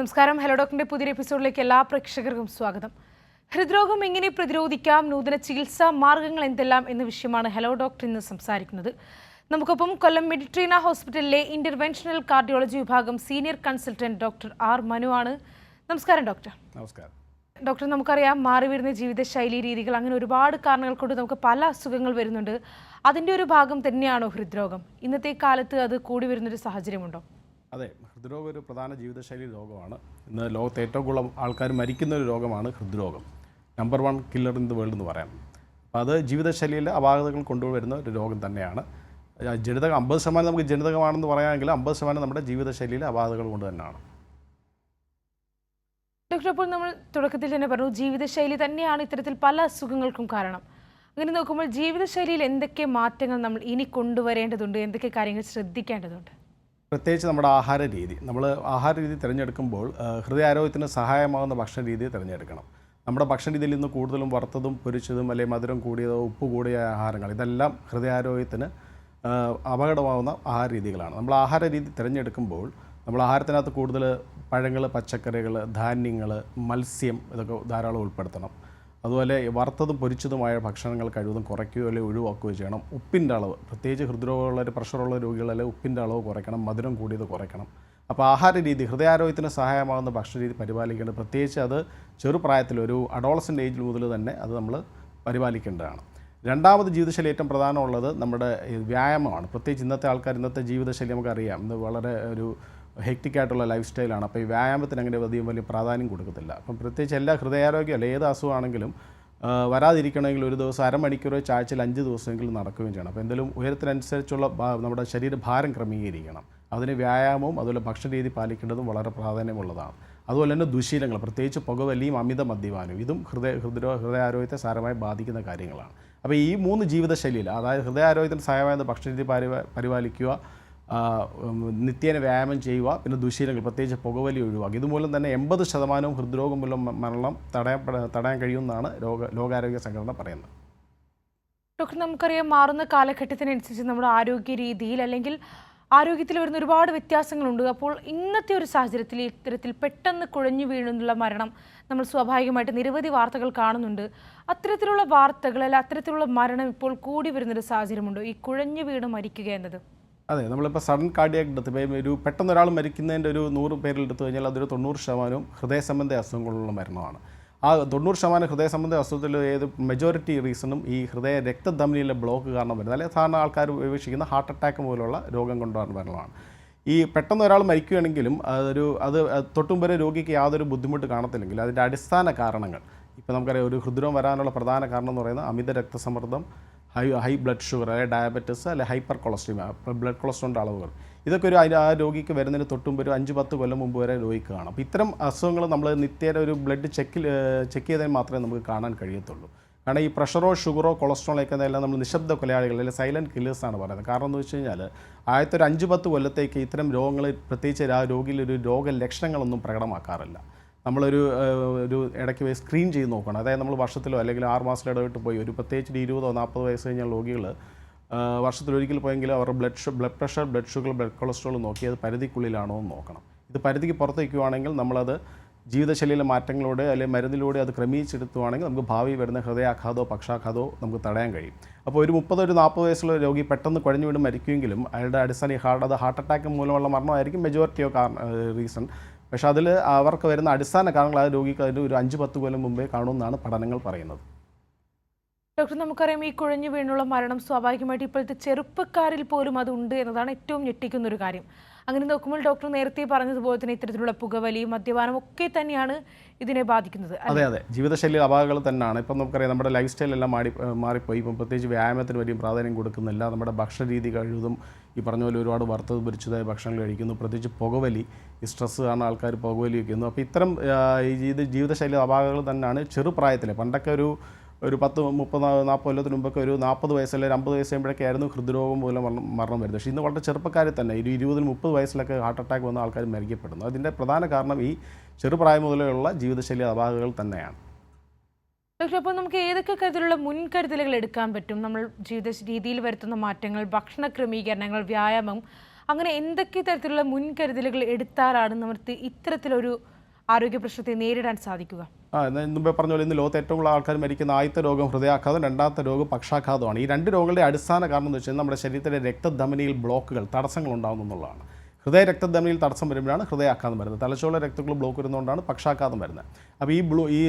നമസ്കാരം. ഹലോ ഡോക്ടറിന്റെ പുതിയ എപ്പിസോഡിലേക്ക് എല്ലാ പ്രേക്ഷകർക്കും സ്വാഗതം. ഹൃദ്രോഗം എങ്ങനെ പ്രതിരോധിക്കാം, നൂതന ചികിത്സാ മാർഗങ്ങൾ എന്തെല്ലാം എന്ന വിഷയമാണ് ഹലോ ഡോക്ടർ ഇന്ന് സംസാരിക്കുന്നത്. നമുക്കൊപ്പം കൊല്ലം മെഡിട്രീന ഹോസ്പിറ്റലിലെ ഇന്റർവെൻഷണൽ കാർഡിയോളജി വിഭാഗം senior consultant doctor R Manu ആണ്. നമസ്കാരം ഡോക്ടർ. നമസ്കാരം ഡോക്ടർ. നമുക്കറിയാം, മാറി വരുന്ന ജീവിതശൈലി രീതികൾ, അങ്ങനെ ഒരുപാട് കാരണങ്ങൾ കൊണ്ട് നമുക്ക് പല അസുഖങ്ങൾ വരുന്നുണ്ട്. അതിൻ്റെ ഒരു ഭാഗം തന്നെയാണോ ഹൃദ്രോഗം? ഇന്നത്തെ കാലത്ത് അത് കൂടി വരുന്നൊരു സാഹചര്യമുണ്ടോ? അതെ, ഹൃദ്രോഗം ഒരു പ്രധാന ജീവിതശൈലി രോഗമാണ്. ഇന്ന് ലോകത്ത് ഏറ്റവും കൂടുതൽ ആൾക്കാർ മരിക്കുന്ന ഒരു രോഗമാണ് ഹൃദ്രോഗം. Number 1 killer in the world എന്ന് പറയാം. അപ്പോൾ അത് ജീവിതശൈലിയിലെ അപാകതകൾ കൊണ്ടുവരുന്ന ഒരു രോഗം തന്നെയാണ്. ജനിതകം 50% നമുക്ക് ജനിതകമാണെന്ന് പറയാമെങ്കിൽ 50% നമ്മുടെ ജീവിതശൈലിയിലെ അപാകതകൾ കൊണ്ട് തന്നെയാണ്. ഡോക്ടർ, അപ്പോൾ നമ്മൾ തുടക്കത്തിൽ തന്നെ പറഞ്ഞു, ജീവിതശൈലി തന്നെയാണ് ഇത്തരത്തിൽ പല അസുഖങ്ങൾക്കും കാരണം. അങ്ങനെ നോക്കുമ്പോൾ ജീവിതശൈലിയിൽ എന്തൊക്കെ മാറ്റങ്ങൾ നമ്മൾ ഇനി കൊണ്ടുവരേണ്ടതുണ്ട്, എന്തൊക്കെ കാര്യങ്ങൾ ശ്രദ്ധിക്കേണ്ടതുണ്ട്? പ്രത്യേകിച്ച് നമ്മുടെ ആഹാര രീതി. നമ്മൾ ആഹാര രീതി തിരഞ്ഞെടുക്കുമ്പോൾ ഹൃദയാരോഗ്യത്തിന് സഹായമാകുന്ന ഭക്ഷണ രീതി തിരഞ്ഞെടുക്കണം. നമ്മുടെ ഭക്ഷണ രീതിയിൽ നിന്ന് കൂടുതലും വറുത്തതും പൊരിച്ചതും അല്ലെങ്കിൽ മധുരം കൂടിയതോ ഉപ്പ് കൂടിയ ആഹാരങ്ങൾ, ഇതെല്ലാം ഹൃദയാരോഗ്യത്തിന് അപകടമാകുന്ന ആഹാര രീതികളാണ്. നമ്മൾ ആഹാര രീതി തിരഞ്ഞെടുക്കുമ്പോൾ നമ്മൾ ആഹാരത്തിനകത്ത് കൂടുതൽ പഴങ്ങൾ, പച്ചക്കറികൾ, ധാന്യങ്ങൾ, മത്സ്യം ഇതൊക്കെ ധാരാളം ഉൾപ്പെടുത്തണം. അതുപോലെ വറുത്തതും പൊരിച്ചതുമായ ഭക്ഷണങ്ങൾ കഴിവതും കുറയ്ക്കുകയോ അല്ലെങ്കിൽ ഒഴിവാക്കുകയോ ചെയ്യണം. ഉപ്പിൻ്റെ അളവ്, പ്രത്യേകിച്ച് ഹൃദ്രോഗമുള്ളവർ, പ്രഷറുള്ള രോഗികളെല്ലാം ഉപ്പിൻ്റെ അളവ് കുറയ്ക്കണം, മധുരം കൂടിയത് കുറയ്ക്കണം. അപ്പോൾ ആഹാര രീതി, ഹൃദയാരോഗ്യത്തിന് സഹായമാകുന്ന ഭക്ഷണ രീതി പരിപാലിക്കേണ്ടത്, പ്രത്യേകിച്ച് അത് ചെറുപ്രായത്തിൽ ഒരു അഡോളസൻ്റ് ഏജിൽ മുതൽ തന്നെ അത് നമ്മൾ പരിപാലിക്കേണ്ടതാണ്. രണ്ടാമത് ജീവിതശൈലി ഏറ്റവും പ്രധാനമുള്ളത് നമ്മുടെ വ്യായാമമാണ്. പ്രത്യേകിച്ച് ഇന്നത്തെ ആൾക്കാർ, ഇന്നത്തെ ജീവിതശൈലി നമുക്കറിയാം, ഇന്ന് വളരെ ഒരു ഹെക്റ്റിക്കായിട്ടുള്ള ലൈഫ് സ്റ്റൈലാണ്. അപ്പോൾ ഈ വ്യായാമത്തിന് അങ്ങനെ അധികം വലിയ പ്രാധാന്യം കൊടുക്കത്തില്ല. അപ്പം പ്രത്യേകിച്ച് എല്ലാ ഹൃദയാരോഗ്യം അല്ല ഏത് അസുഖമാണെങ്കിലും വരാതിരിക്കണമെങ്കിൽ ഒരു ദിവസം അരമണിക്കൂറോ ആഴ്ചയിൽ 5 ദിവസമെങ്കിലും നടക്കുകയും ചെയ്യണം. അപ്പോൾ എന്തെങ്കിലും ഉയരത്തിനനുസരിച്ചുള്ള നമ്മുടെ ശരീരഭാരം ക്രമീകരിക്കണം. അതിന് വ്യായാമവും അതുപോലെ ഭക്ഷണ രീതി പാലിക്കേണ്ടതും വളരെ പ്രാധാന്യമുള്ളതാണ്. അതുപോലെ തന്നെ ദുശീലങ്ങൾ, പ്രത്യേകിച്ച് പുകവലിയും അമിത മദ്യപാനവും, ഇതും ഹൃദയാരോഗ്യത്തെ സാരമായി ബാധിക്കുന്ന കാര്യങ്ങളാണ്. അപ്പോൾ ഈ 3 ജീവിതശൈലിയിൽ, അതായത് ഹൃദയാരോഗ്യത്തിന് സഹായമായ ഭക്ഷണ രീതി പരിപാലിക്കുക, നിത്യേന വ്യായാമം ചെയ്യുക, പിന്നെ ദുശീലങ്ങൾ, പ്രത്യേകിച്ച് പുകവലി ഒഴിവാക്കുക. ഇതുമൂലം തന്നെ 80% ഹൃദ്രോഗം മൂലം മരണം തടയാൻ കഴിയുമെന്നാണ് ലോകാരോഗ്യ സംഘടന പറയുന്നത്. ഡോക്ടർ, നമുക്കറിയാം, മാറുന്ന കാലഘട്ടത്തിനനുസരിച്ച് നമ്മുടെ ആരോഗ്യ രീതിയിൽ അല്ലെങ്കിൽ ആരോഗ്യത്തിൽ വരുന്ന ഒരുപാട് വ്യത്യാസങ്ങളുണ്ട്. അപ്പോൾ ഇന്നത്തെ ഒരു സാഹചര്യത്തിൽ ഇത്തരത്തിൽ പെട്ടെന്ന് കുഴഞ്ഞു വീഴുന്നുള്ള മരണം നമ്മൾ സ്വാഭാവികമായിട്ട് നിരവധി വാർത്തകൾ കാണുന്നുണ്ട്. അത്തരത്തിലുള്ള വാർത്തകൾ അല്ല അത്തരത്തിലുള്ള മരണം ഇപ്പോൾ കൂടി വരുന്നൊരു സാഹചര്യമുണ്ടോ, ഈ കുഴഞ്ഞു വീണ് മരിക്കുക എന്നത്? അതെ, നമ്മളിപ്പോൾ സഡൻ കാർഡിയാക് ഡെത്ത്, ഒരു പെട്ടെന്ന് ഒരാൾ മരിക്കുന്നതിൻ്റെ ഒരു 100 പേരിൽ എടുത്തു കഴിഞ്ഞാൽ അതൊരു 90% ഹൃദയ സംബന്ധ അസുഖങ്ങളുള്ള മരണമാണ്. ആ 90% ഹൃദയ സംബന്ധ അസുഖത്തിൽ മെജോറിറ്റി റീസണും ഈ ഹൃദയ രക്തധമനിയിലെ ബ്ലോക്ക് കാരണം വരുന്നത്, അല്ലെങ്കിൽ സാധാരണ ആൾക്കാർ ഉപേക്ഷിക്കുന്ന ഹാർട്ട് അറ്റാക്ക് പോലുള്ള രോഗം കൊണ്ടാണ് മരണമാണ്. ഈ പെട്ടെന്ന് ഒരാൾ മരിക്കുകയാണെങ്കിലും അത് തൊട്ടുമുമ്പ് രോഗിക്ക് യാതൊരു ബുദ്ധിമുട്ട് കാണത്തില്ലെങ്കിൽ അതിൻ്റെ അടിസ്ഥാന കാരണങ്ങൾ, ഇപ്പോൾ നമുക്കറിയാം, ഒരു ഹൃദ്രോഗം വരാനുള്ള പ്രധാന കാരണം എന്ന് പറയുന്നത് അമിത രക്തസമ്മർദ്ദം, ഹൈ ബ്ലഡ് ഷുഗർ, അല്ലെങ്കിൽ ഡയബറ്റിസ്, അല്ലെങ്കിൽ ഹൈപ്പർ കൊളസ്ട്രോൾ, ബ്ലഡ് കൊളസ്ട്രോളിൻ്റെ അളവുകൾ, ഇതൊക്കെ ആ രോഗിക്ക് വരുന്നതിന് തൊട്ടുമുമ്പ് ഒരു 5-10 കൊല്ലം മുമ്പ് വരെ രോഗിക്ക് കാണാം. അപ്പോൾ ഇത്തരം അസുഖങ്ങൾ നമ്മൾ നിത്യേന ഒരു ബ്ലഡ് ചെക്ക് ചെയ്താൽ മാത്രമേ നമുക്ക് കാണാൻ കഴിയത്തുള്ളൂ. കാരണം ഈ പ്രഷറോ ഷുഗറോ കൊളസ്ട്രോളൊക്കെ എല്ലാം നമ്മൾ നിശബ്ദ കൊലയാളികൾ, അല്ലെങ്കിൽ സൈലൻറ്റ് കില്ലേഴ്സാണ് പറയുന്നത്. കാരണം എന്ന് വെച്ച് കഴിഞ്ഞാൽ ആദ്യത്തെ ഒരു 5-10 കൊല്ലത്തേക്ക് ഇത്തരം രോഗങ്ങൾ, പ്രത്യേകിച്ച് ആ രോഗിയിലൊരു രോഗലക്ഷണങ്ങളൊന്നും പ്രകടമാക്കാറില്ല. നമ്മളൊരു ഇടയ്ക്ക് പോയി സ്ക്രീൻ ചെയ്ത് നോക്കണം. അതായത് നമ്മൾ വർഷത്തിലോ അല്ലെങ്കിൽ 6 മാസത്തിലോ ഇടവിട്ട് പോയി, ഒരു പ്രത്യേകിച്ച് 20-40 വയസ്സ് കഴിഞ്ഞ രോഗികൾ വർഷത്തിലൊരിക്കൽ പോയെങ്കിൽ അവരുടെ blood pressure, blood sugar, blood cholesterol നോക്കി അത് പരിധിക്കുള്ളിലാണോ എന്ന് നോക്കണം. ഇത് പരിധിക്ക് പുറത്തേക്കുവാണെങ്കിൽ നമ്മളത് ജീവിതശൈലിയിലെ മാറ്റങ്ങളോടെ അല്ലെങ്കിൽ മരുന്നിലൂടെ അത് ക്രമീകരിച്ചെടുത്തുവാണെങ്കിൽ നമുക്ക് ഭാവി വരുന്ന ഹൃദയാഘാതമോ പക്ഷാഘാതമോ നമുക്ക് തടയാൻ കഴിയും. അപ്പോൾ ഒരു 30-40 വയസ്സുള്ള രോഗി പെട്ടെന്ന് കുഴഞ്ഞു വീണ്ടും മരിക്കുമെങ്കിലും അയാളുടെ അടിസ്ഥാന ഹാർട്ട് അറ്റാക്ക് മൂലമുള്ള മരണമായിരിക്കും മെജോറിറ്റി ഓഫ് റീസൺ. പക്ഷേ അതിൽ അവർക്ക് വരുന്ന അടിസ്ഥാന കാരണങ്ങൾ ആ രോഗിക്ക് അതിന് ഒരു 5-10 കൊല്ലം മുമ്പേ കാണുമെന്നാണ് പഠനങ്ങൾ പറയുന്നത്. ഡോക്ടർ, നമുക്കറിയാം, ഈ കുഴഞ്ഞു വീണുള്ള മരണം സ്വാഭാവികമായിട്ട് ഇപ്പോഴത്തെ ചെറുപ്പക്കാരിൽ പോലും അതുണ്ട് എന്നതാണ് ഏറ്റവും ഞെട്ടിക്കുന്ന ഒരു കാര്യം. അങ്ങനെ നോക്കുമ്പോൾ ഡോക്ടർ നേരത്തെ പറഞ്ഞതുപോലെ തന്നെ ഇത്തരത്തിലുള്ള പുകവലി, മദ്യപാനം ഒക്കെ തന്നെയാണ് ഇതിനെ ബാധിക്കുന്നത്. അതെ, ജീവിതശൈലി അപാകതകൾ തന്നെയാണ്. ഇപ്പം നമുക്കറിയാം, നമ്മുടെ ലൈഫ് സ്റ്റൈലെല്ലാം മാറിപ്പോയി. ഇപ്പം പ്രത്യേകിച്ച് വ്യായാമത്തിന് വലിയ പ്രാധാന്യം കൊടുക്കുന്നില്ല. നമ്മുടെ ഭക്ഷണ രീതി കഴിവതും ഈ പറഞ്ഞ പോലെ ഒരുപാട് വറുത്തത് പൊരിച്ചതായ ഭക്ഷണങ്ങൾ കഴിക്കുന്നു. പ്രത്യേകിച്ച് പുകവലി, ഈ സ്ട്രെസ്സ് കാരണം ആൾക്കാർ പുകവലി വയ്ക്കുന്നു. അപ്പോൾ ഇത്തരം ജീവിതശൈലി അപാകതകൾ തന്നെയാണ് ചെറുപ്രായത്തിൽ. പണ്ടൊക്കെ ഒരു 10-30-40 കൊല്ലത്തിന് മുമ്പൊക്കെ ഒരു 40 വയസ്സ് അല്ലെങ്കിൽ 50 വയസ്സ് കഴിയുമ്പോഴൊക്കെയായിരുന്നു ഹൃദ്രോഗം മൂലം മരണം വരുന്നത്. പക്ഷേ ഇന്ന് വളരെ ചെറുപ്പക്കാരിൽ തന്നെ ഒരു 20-30 വയസ്സിലൊക്കെ ഹാർട്ട് അറ്റാക്ക് വന്ന ആൾക്കാർ മരിക്കപ്പെടുന്നു. അതിൻ്റെ പ്രധാന കാരണം ഈ ചെറുപ്രായം മുതലുള്ള ജീവിതശൈലി അപാകതകൾ തന്നെയാണ്. ഡോക്ടർ, അപ്പോൾ നമുക്ക് ഏതൊക്കെ തരത്തിലുള്ള മുൻകരുതലുകൾ എടുക്കാൻ പറ്റും? നമ്മൾ ജീവിത രീതിയിൽ വരുത്തുന്ന മാറ്റങ്ങൾ, ഭക്ഷണ ക്രമീകരണങ്ങൾ, വ്യായാമം, അങ്ങനെ എന്തൊക്കെ തരത്തിലുള്ള മുൻകരുതലുകൾ എടുത്താലാണ് നമുക്ക് ഇത്തരത്തിലൊരു ആരോഗ്യ പ്രശ്നത്തെ നേരിടാൻ സാധിക്കുക? എന്നാൽ മുമ്പേ പറഞ്ഞ പോലെ ഇന്ന് ലോകത്ത് ഏറ്റവും കൂടുതൽ ആൾക്കാർ മരിക്കുന്ന ആദ്യത്തെ രോഗം ഹൃദയാഘാതം, രണ്ടാമത്തെ രോഗം പക്ഷാഘാതമാണ്. ഈ രണ്ട് രോഗങ്ങളുടെ അടിസ്ഥാന കാരണം എന്ന് വെച്ചാൽ നമ്മുടെ ശരീരത്തിലെ രക്തധമനിയിൽ ബ്ലോക്കുകൾ, തടസ്സങ്ങൾ ഉണ്ടാകുന്നു എന്നുള്ളതാണ്. ഹൃദയ രക്തധമനിയിൽ തടസ്സം വരുമ്പോഴാണ് ഹൃദയാഘാതം വരുന്നത്. തലച്ചോറിലെ രക്തങ്ങൾ ബ്ലോക്ക് വരുന്നതുകൊണ്ടാണ് പക്ഷാഘാതം വരുന്നത്. അപ്പോൾ ഈ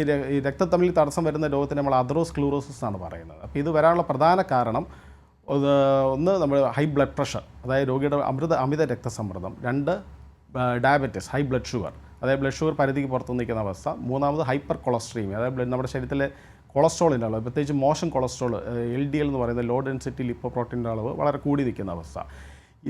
രക്തധമനിയിൽ തടസ്സം വരുന്ന രോഗത്തിന് നമ്മൾ അതെറോസ്ക്ലീറോസിസ് ആണ് പറയുന്നത്. അപ്പോൾ ഇത് വരാനുള്ള പ്രധാന കാരണം ഒന്ന് നമ്മൾ ഹൈ ബ്ലഡ് പ്രഷർ, അതായത് രോഗിയുടെ അമിത രക്തസമ്മർദ്ദം. രണ്ട്, ഡയബറ്റിസ്, ഹൈ ബ്ലഡ് ഷുഗർ, അതായത് ബ്ലഡ് ഷുഗർ പരിധിക്ക് പുറത്ത് നിൽക്കുന്ന അവസ്ഥ. മൂന്നാമത് ഹൈപ്പർ കൊളസ്ട്രീമിയ, അതായത് നമ്മുടെ ശരീരത്തിലെ കൊളസ്ട്രോളിൻ്റെ അളവ്, പ്രത്യേകിച്ച് മോശം കൊളസ്ട്രോൾ LDL എന്ന് പറയുന്ന ലോ ഡെൻസിറ്റി ലിപ്പോപ്രോട്ടീൻ്റെ അളവ് വളരെ കൂടി നിൽക്കുന്ന അവസ്ഥ.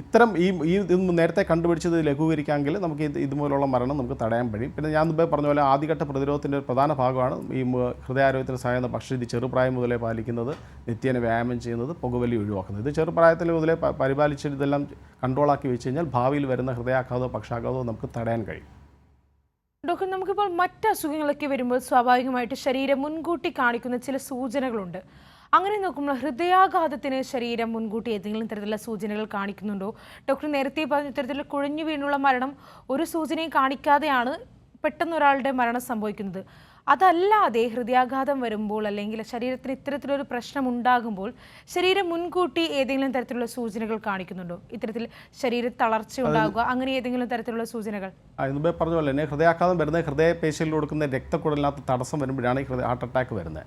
ഇത്തരം ഇത് നേരത്തെ കണ്ടുപിടിച്ചത് ലഘൂകരിക്കാമെങ്കിൽ നമുക്ക് ഇതുപോലുള്ള മരണം നമുക്ക് തടയാൻ കഴിയും. പിന്നെ ഞാൻ മുമ്പേ പറഞ്ഞ പോലെ ആദ്യഘട്ട പ്രതിരോധത്തിൻ്റെ ഒരു പ്രധാന ഭാഗമാണ് ഈ ഹൃദയാരോഗ്യത്തിന് സഹായിക്കുന്ന ഭക്ഷണം. ഇത് ചെറുപ്രായം മുതലേ പാലിക്കുന്നത്, നിത്യേന വ്യായാമം ചെയ്യുന്നത്, പുകവലി ഒഴിവാക്കുന്നത്. ഇത് ചെറുപ്രായത്തിൽ മുതലേ പരിപാലിച്ച് ഇതെല്ലാം കൺട്രോളാക്കി വെച്ച് കഴിഞ്ഞാൽ ഭാവിയിൽ വരുന്ന ഹൃദയാഘാതമോ പക്ഷാഘാതമോ നമുക്ക് തടയാൻ കഴിയും. ഡോക്ടർ, നമുക്കിപ്പോൾ മറ്റ് അസുഖങ്ങളൊക്കെ വരുമ്പോൾ സ്വാഭാവികമായിട്ട് ശരീരം മുൻകൂട്ടി കാണിക്കുന്ന ചില സൂചനകളുണ്ട്. അങ്ങനെ നോക്കുമ്പോൾ ഹൃദയാഘാതത്തിന് ശരീരം മുൻകൂട്ടി ഏതെങ്കിലും തരത്തിലുള്ള സൂചനകൾ കാണിക്കുന്നുണ്ടോ? ഡോക്ടർ നേരത്തെ പറഞ്ഞ ഇത്തരത്തിലുള്ള കുഴഞ്ഞു വീണുള്ള മരണം ഒരു സൂചനയും കാണിക്കാതെയാണ് പെട്ടെന്ന് ഒരാളുടെ മരണം സംഭവിക്കുന്നത്. അതല്ലാതെ ഹൃദയാഘാതം വരുമ്പോൾ അല്ലെങ്കിൽ ശരീരത്തിന് ഇത്തരത്തിലൊരു പ്രശ്നം ഉണ്ടാകുമ്പോൾ ശരീരം മുൻകൂട്ടി ഏതെങ്കിലും തരത്തിലുള്ള സൂചനകൾ കാണിക്കുന്നുണ്ടോ? ഇത്തരത്തിൽ ശരീര തളർച്ച ഉണ്ടാകുക, അങ്ങനെ ഏതെങ്കിലും തരത്തിലുള്ള സൂചനകൾ? മുമ്പേ പറഞ്ഞ പോലെ തന്നെ ഹൃദയാഘാതം വരുന്നത് ഹൃദയപേശിയിൽ കൊടുക്കുന്ന രക്തക്കുഴലിനകത്ത് തടസ്സം വരുമ്പോഴാണ് ഈ ഹാർട്ട് അറ്റാക്ക് വരുന്നത്.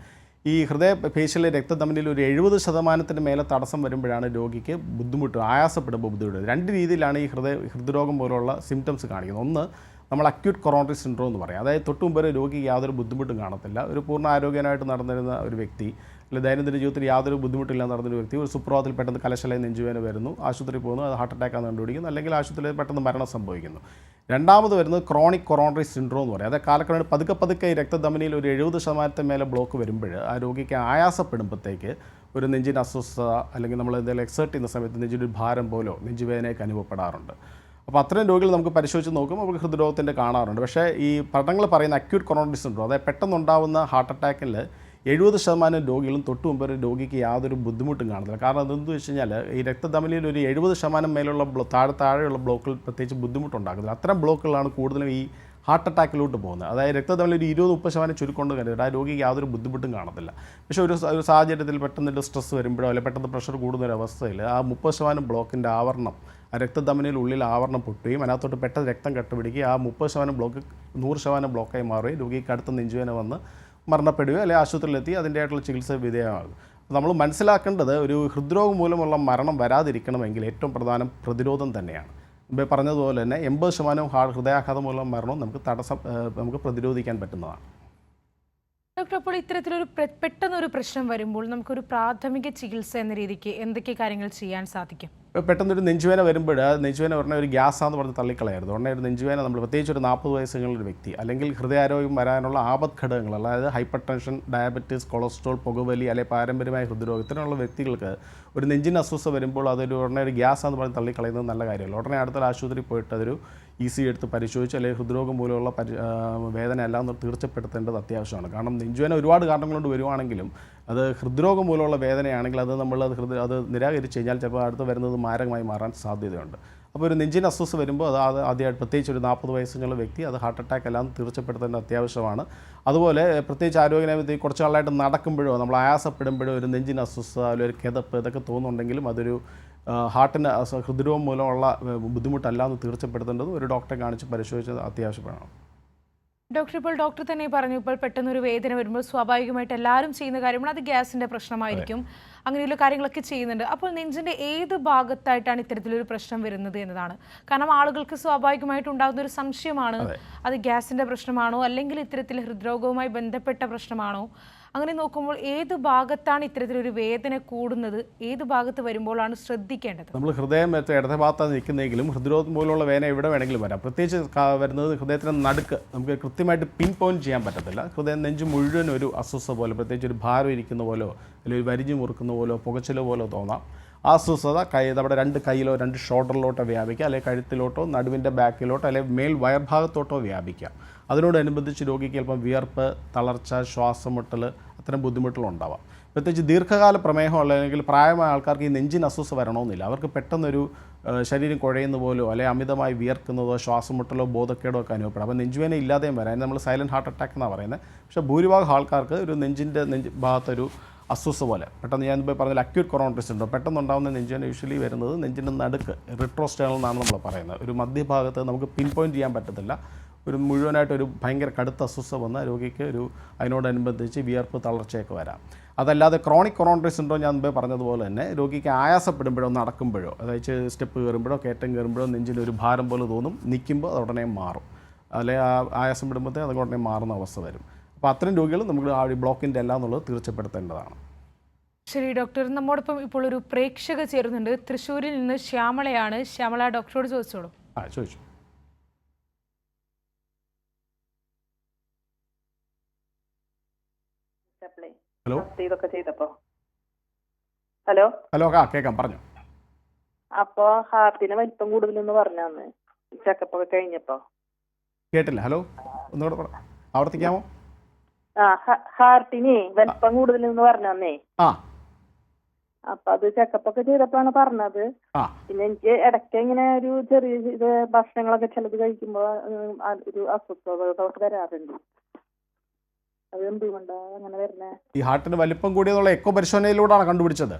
ഈ ഹൃദയപേശിയിലെ രക്തധമനിയിൽ ഒരു 70% മേലെ തടസ്സം വരുമ്പോഴാണ് രോഗിക്ക് ആയാസപ്പെടുമ്പോൾ ബുദ്ധിമുട്ട്. രണ്ട് രീതിയിലാണ് ഈ ഹൃദ്രോഗം പോലുള്ള സിംറ്റംസ് കാണിക്കുന്നത്. ഒന്ന്, നമ്മൾ അക്യൂട്ട് കൊറോണറി സിൻഡ്രോം എന്ന് പറയും. അതായത് തൊട്ട് മുമ്പ് രോഗിക്ക് യാതൊരു ബുദ്ധിമുട്ടും കാണത്തില്ല. ഒരു പൂർണ്ണ ആരോഗ്യനായിട്ട് നടന്നിരുന്ന ഒരു വ്യക്തി, അല്ലെങ്കിൽ ദൈനംദിന ജീവിതത്തിൽ യാതൊരു ബുദ്ധിമുട്ടില്ലാതെ നടന്നൊരു വ്യക്തി ഒരു സുപ്രഭാതത്തിൽ പെട്ടെന്ന് കലശലായി നെഞ്ചുവേദന വരുന്നു, ആശുപത്രിയിൽ പോകുന്നു, അത് ഹാർട്ട് അറ്റാക്കാണ് കണ്ടുപിടിക്കുന്നു, അല്ലെങ്കിൽ ആശുപത്രിയിൽ പെട്ടെന്ന് മരണം സംഭവിക്കുന്നു. രണ്ടാമത് വരുന്നത് ക്രോണിക് കൊറോണറി സിൻഡ്രോം എന്ന് പറയും. അതായത് കാലക്രമേണ പതുക്കെ ഈ രക്തധമനിയിൽ ഒരു 70% മേലെ ബ്ലോക്ക് വരുമ്പോൾ ആ രോഗിക്ക് ആയാസപ്പെടുമ്പോഴത്തേക്ക് ഒരു നെഞ്ചിന് അസ്വസ്ഥത, അല്ലെങ്കിൽ നമ്മൾ എന്തെങ്കിലും എക്സേർട്ട് ചെയ്യുന്ന സമയത്ത് നെഞ്ചിൻ്റെ ഭാരം പോലോ നെഞ്ചുവേദനയൊക്കെ അനുഭവപ്പെടാറുണ്ട്. അപ്പോൾ അത്രയും രോഗികൾ നമുക്ക് പരിശോധിച്ച് നോക്കുമ്പോൾ നമുക്ക് ഹൃദ്രോഗത്തിൻ്റെ കാണാറുണ്ട്. പക്ഷേ ഈ പഠനങ്ങൾ പറയുന്ന അക്യൂട്ട് കൊറോണറി സിൻഡ്രോം, അതായത് പെട്ടെന്നുണ്ടാകുന്ന ഹാർട്ട് അറ്റാക്കിൽ 70% രോഗികളും തൊട്ട് മുമ്പ് രോഗിക്ക് യാതൊരു ബുദ്ധിമുട്ടും കാണുന്നില്ല. കാരണം അതെന്തെന്ന് വെച്ച് കഴിഞ്ഞാൽ ഈ രക്തധമനിയിൽ ഒരു 70% മേലുള്ള താഴെയുള്ള ബ്ലോക്കുകൾ പ്രത്യേകിച്ച് ബുദ്ധിമുട്ടുണ്ടാകുന്നില്ല. അത്തരം ബ്ലോക്കുകളാണ് കൂടുതലും ഈ ഹാർട്ട് അറ്റാക്കിലോട്ട് പോകുന്നത്. അതായത് രക്തധമനിയിൽ ഒരു 20-30% ചുരുക്കൊണ്ട് കണ്ടിട്ട് ആ രോഗിക്ക് യാതൊരു ബുദ്ധിമുട്ടും കാണത്തില്ല. പക്ഷേ ഒരു സാഹചര്യത്തിൽ പെട്ടെന്ന് സ്ട്രെസ് വരുമ്പോഴോ അല്ലെങ്കിൽ പെട്ടെന്ന് പ്രഷർ കൂടുന്നൊരവസ്ഥയിൽ ആ 30% ബ്ലോക്കിൻ്റെ ആവരണം, ആ രക്തധമനിയിൽ ഉള്ളിൽ ആവരണം പൊട്ടുകയും അതിനകത്തോട്ട് പെട്ടെന്ന് രക്തം കട്ടുപിടിക്കുകയും ആ 30% ബ്ലോക്ക് 100% ബ്ലോക്കായി മാറുകയും രോഗിക്ക് അടുത്ത നെഞ്ചുവേദന വന്ന് മരണപ്പെടുകയോ അല്ലെങ്കിൽ ആശുപത്രിയിലെത്തി അതിൻ്റെതായിട്ടുള്ള ചികിത്സ വിധേയമാകും. നമ്മൾ മനസ്സിലാക്കേണ്ടത് ഒരു ഹൃദ്രോഗം മൂലമുള്ള മരണം വരാതിരിക്കണമെങ്കിൽ ഏറ്റവും പ്രധാനം പ്രതിരോധം തന്നെയാണ്. മുമ്പേ പറഞ്ഞതുപോലെ തന്നെ 80% ഹൃദയാഘാതം മൂലം മരണവും നമുക്ക് പ്രതിരോധിക്കാൻ പറ്റുന്നതാണ്. ഡോക്ടർ, അപ്പോൾ ഇത്തരത്തിലൊരു പെട്ടെന്നൊരു പ്രശ്നം വരുമ്പോൾ നമുക്കൊരു പ്രാഥമിക ചികിത്സ എന്ന രീതിക്ക് എന്തൊക്കെ കാര്യങ്ങൾ ചെയ്യാൻ സാധിക്കും? പെട്ടെന്നൊരു നെഞ്ചുവേന വരുമ്പോൾ നെഞ്ചുവേന പറഞ്ഞ ഒരു ഗ്യാസാന്ന് പറഞ്ഞ് തള്ളിക്കളയരുത്. ഉടനെ ഒരു നെഞ്ചുവേന നമ്മൾ പ്രത്യേകിച്ച് ഒരു 40 വയസ്സുള്ള വ്യക്തി അല്ലെങ്കിൽ ഹൃദയാരോഗ്യം വരാനുള്ള ആപത് ഘടകങ്ങൾ, അതായത് ഹൈപ്പർ ടെൻഷൻ, ഡയബറ്റിസ്, കൊളസ്ട്രോൾ, പുകവലി അല്ലെങ്കിൽ പാരമ്പര്യമായ ഹൃദ്രോഗം, ഇത്തരമുള്ള വ്യക്തികൾക്ക് ഒരു നെഞ്ചിന് അസ്വസ്ഥത വരുമ്പോൾ അതൊരു ഉടനെ ഒരു ഗ്യാസാന്ന് പറഞ്ഞ് തള്ളിക്കളയുന്നത് നല്ല കാര്യമല്ല. ഉടനെ അടുത്തൊരു ആശുപത്രിയിൽ പോയിട്ട് അതൊരു ECG എടുത്ത് പരിശോധിച്ച് അല്ലെങ്കിൽ ഹൃദ്രോഗം മൂലമുള്ള വേദന എല്ലാം തീർച്ചപ്പെടുത്തേണ്ടത് അത്യാവശ്യമാണ്. കാരണം നെഞ്ചുവേന ഒരുപാട് കാരണങ്ങൾ കൊണ്ട് വരുവാണെങ്കിലും അത് ഹൃദ്രോഗം മൂലമുള്ള വേദനയാണെങ്കിൽ അത് അത് നിരാകരിച്ച് കഴിഞ്ഞാൽ ചിലപ്പോൾ അടുത്ത് വരുന്നത് മാരകമായി മാറാൻ സാധ്യതയുണ്ട്. അപ്പോൾ ഒരു നെഞ്ചിന് അസ്വസ്ഥ വരുമ്പോൾ അത് ആദ്യമായിട്ട് പ്രത്യേകിച്ച് ഒരു 40 വയസ്സുള്ള വ്യക്തി അത് ഹാർട്ട് അറ്റാക്ക് എല്ലാം തീർച്ചപ്പെടുത്തേണ്ടത് അത്യാവശ്യമാണ്. അതുപോലെ പ്രത്യേകിച്ച് ആരോഗ്യനേമത്തിൽ കുറച്ച് നാളായിട്ട് നടക്കുമ്പോഴോ നമ്മൾ ആയാസപ്പെടുമ്പോഴോ ഒരു നെഞ്ചിന് അസ്വസ്ഥത അല്ലെങ്കിൽ ഒരു കിതപ്പ് ഇതൊക്കെ തോന്നുന്നുണ്ടെങ്കിലും അതൊരു ഹാർട്ടിന് ഹൃദ്രോഗം മൂലമുള്ള ബുദ്ധിമുട്ടല്ലാന്ന് തീർച്ചപ്പെടുത്തേണ്ടത് ഒരു ഡോക്ടറെ കാണിച്ച് പരിശോധിച്ചത് അത്യാവശ്യമാണ്. ഡോക്ടർ, ഇപ്പോൾ ഡോക്ടർ തന്നെ പറഞ്ഞു, ഇപ്പോൾ പെട്ടെന്നൊരു വേദന വരുമ്പോൾ സ്വാഭാവികമായിട്ട് എല്ലാവരും ചെയ്യുന്ന കാര്യമാണ് അത് ഗ്യാസിൻ്റെ പ്രശ്നമായിരിക്കും, അങ്ങനെയുള്ള കാര്യങ്ങളൊക്കെ ചെയ്യുന്നുണ്ട്. അപ്പോൾ നെഞ്ചിൻ്റെ ഏത് ഭാഗത്തായിട്ടാണ് ഇത്തരത്തിലൊരു പ്രശ്നം വരുന്നത് എന്നതാണ്. കാരണം ആളുകൾക്ക് സ്വാഭാവികമായിട്ട് ഉണ്ടാകുന്ന ഒരു സംശയമാണ്, അത് ഗ്യാസിൻ്റെ പ്രശ്നമാണോ അല്ലെങ്കിൽ ഇത്തരത്തിൽ ഹൃദ്രോഗവുമായി ബന്ധപ്പെട്ട പ്രശ്നമാണോ? അങ്ങനെ നോക്കുമ്പോൾ ഏത് ഭാഗത്താണ് ഇത്തരത്തിലൊരു വേദന കൂടുന്നത്, ഏത് ഭാഗത്ത് വരുമ്പോഴാണ് ശ്രദ്ധിക്കേണ്ടത്? നമ്മൾ ഹൃദയം ഇടത്തെ ഭാഗത്താണ് നിൽക്കുന്നതെങ്കിലും ഹൃദ്രോഗം മൂലമുള്ള വേദന എവിടെ വേണമെങ്കിലും വരാം. പ്രത്യേകിച്ച് വരുന്നത് ഹൃദയത്തിൻ്റെ നടുക്ക് നമുക്ക് കൃത്യമായിട്ട് പിൻ പോയിന്റ് ചെയ്യാൻ പറ്റത്തില്ല. ഹൃദയം നെഞ്ച് മുഴുവൻ ഒരു അസ്വസ്ഥത പോലെ, പ്രത്യേകിച്ച് ഒരു ഭാരം ഇരിക്കുന്ന പോലോ അല്ലെങ്കിൽ വരിഞ്ഞു മുറുക്കുന്ന പോലോ പുകച്ചിലോ പോലോ തോന്നാം. ആ അസ്വസ്ഥത നമ്മുടെ 2 കൈയിലോ 2 ഷോൾഡറിലോട്ടോ വ്യാപിക്കുക, അല്ലെങ്കിൽ കഴുത്തിലോട്ടോ നടുവിൻ്റെ ബാക്കിലോട്ടോ അല്ലെങ്കിൽ മേൽ വയർഭാഗത്തോട്ടോ വ്യാപിക്കാം. അതിനോടനുബന്ധിച്ച് രോഗിക്ക് ചിലപ്പം വിയർപ്പ്, തളർച്ച, ശ്വാസം മുട്ടൽ ഇത്തരം ബുദ്ധിമുട്ടുകളുണ്ടാവാം. പ്രത്യേകിച്ച് ദീർഘകാല പ്രമേഹം അല്ലെങ്കിൽ പ്രായമായ ആൾക്കാർക്ക് ഈ നെഞ്ചിന് അസ്വസ്ഥ വരണമെന്നില്ല. അവർക്ക് പെട്ടെന്നൊരു ശരീരം കുഴയുന്ന പോലോ അല്ലെങ്കിൽ അമിതമായി വിയർക്കുന്നതോ ശ്വാസം മുട്ടലോ ബോധക്കേടോ ഒക്കെ അനുഭവപ്പെടാം. അപ്പോൾ നെഞ്ചുവേന ഇല്ലാതെയും വരാം. അതിന് നമ്മൾ സൈലൻറ്റ് ഹാർട്ട് അറ്റാക്ക് എന്നാണ് പറയുന്നത്. പക്ഷേ ഭൂരിഭാഗം ആൾക്കാർക്ക് ഒരു നെഞ്ച് ഭാഗത്തൊരു അസ്വസ്ഥ പോലെ പെട്ടെന്ന് ഞാൻ ഇപ്പോൾ പറഞ്ഞാൽ അക്യൂട്ട് കൊറോണറി സിൻഡ്രോം പെട്ടെന്നുണ്ടാകുന്ന നെഞ്ചുവേന യൂഷ്വലി വരുന്നത് നെഞ്ചിൻ്റെ നടുക്ക് റിട്രോസ്റ്റേണൽ എന്നാണ് നമ്മൾ പറയുന്നത്. ഒരു മധ്യഭാഗത്ത് നമുക്ക് പിൻ പോയിൻറ്റ് ചെയ്യാൻ പറ്റത്തില്ല. ഒരു മുഴുവനായിട്ടൊരു ഭയങ്കര കടുത്ത അസ്വസ്ഥ വന്ന രോഗിക്ക് അതിനോടനുബന്ധിച്ച് വിയർപ്പ് തളർച്ചയൊക്കെ വരാം. അതല്ലാതെ ക്രോണിക് കൊറോണറി സിൻഡ്രോം ഞാൻ മുമ്പേ പറഞ്ഞതുപോലെ തന്നെ രോഗിക്ക് ആയാസപ്പെടുമ്പോഴോ നടക്കുമ്പോഴോ അതായത് സ്റ്റെപ്പ് കയറുമ്പോഴോ കയറ്റം കയറുമ്പോഴോ നെഞ്ചിനൊരു ഭാരം പോലെ തോന്നും. നിൽക്കുമ്പോൾ അത് ഉടനെ മാറും. അല്ലെങ്കിൽ ആയാസം പെടുമ്പോഴത്തേ അത് ഉടനെ മാറുന്ന അവസ്ഥ വരും. അപ്പോൾ അത്തരം രോഗികൾ നമുക്ക് ആ ബ്ലോക്കിൻ്റെ അല്ല എന്നുള്ളത് തീർച്ചപ്പെടുത്തേണ്ടതാണ്. ശരി ഡോക്ടർ, നമ്മോടൊപ്പം ഇപ്പോൾ ഒരു പ്രേക്ഷക ചേരുന്നുണ്ട്. തൃശ്ശൂരിൽ നിന്ന് ശ്യാമളയാണ്. ശ്യാമള, ഡോക്ടറോട് ചോദിച്ചോളൂ. ചോദിച്ചു. ഹലോ ഇതൊക്കെ ചെയ്തപ്പോ ഹലോ കേൾക്കാം, പറഞ്ഞു. അപ്പൊ ഹാർട്ടിന് വലിപ്പം കൂടുതലെന്ന് പറഞ്ഞാന്ന് ചെക്കപ്പ് ഒക്കെ കഴിഞ്ഞപ്പോ കേട്ടില്ല. ഹലോ, ഒന്നുകൂടെ ആവർത്തിക്കാമോ? ഹാർട്ടിന് വലിപ്പം കൂടുതലെന്ന് പറഞ്ഞേ. അപ്പൊ അത് ചെക്കപ്പ് ഒക്കെ ചെയ്തപ്പോഴാണ് പറഞ്ഞത്. പിന്നെ എനിക്ക് ഇടയ്ക്ക് ഇങ്ങനെ ഒരു ചെറിയ ഭക്ഷണങ്ങളൊക്കെ ചിലത് കഴിക്കുമ്പോ ഒരു അസ്വസ്ഥത വരാറുണ്ട്. അതെന്തുകൊണ്ടാ അങ്ങനെ വരുന്നേ? ഈ ഹാർട്ടിന് വലിപ്പം കൂടിയെന്നുള്ള എക്കോ പരിശോധനയിലൂടെയാണ് കണ്ടുപിടിച്ചത്.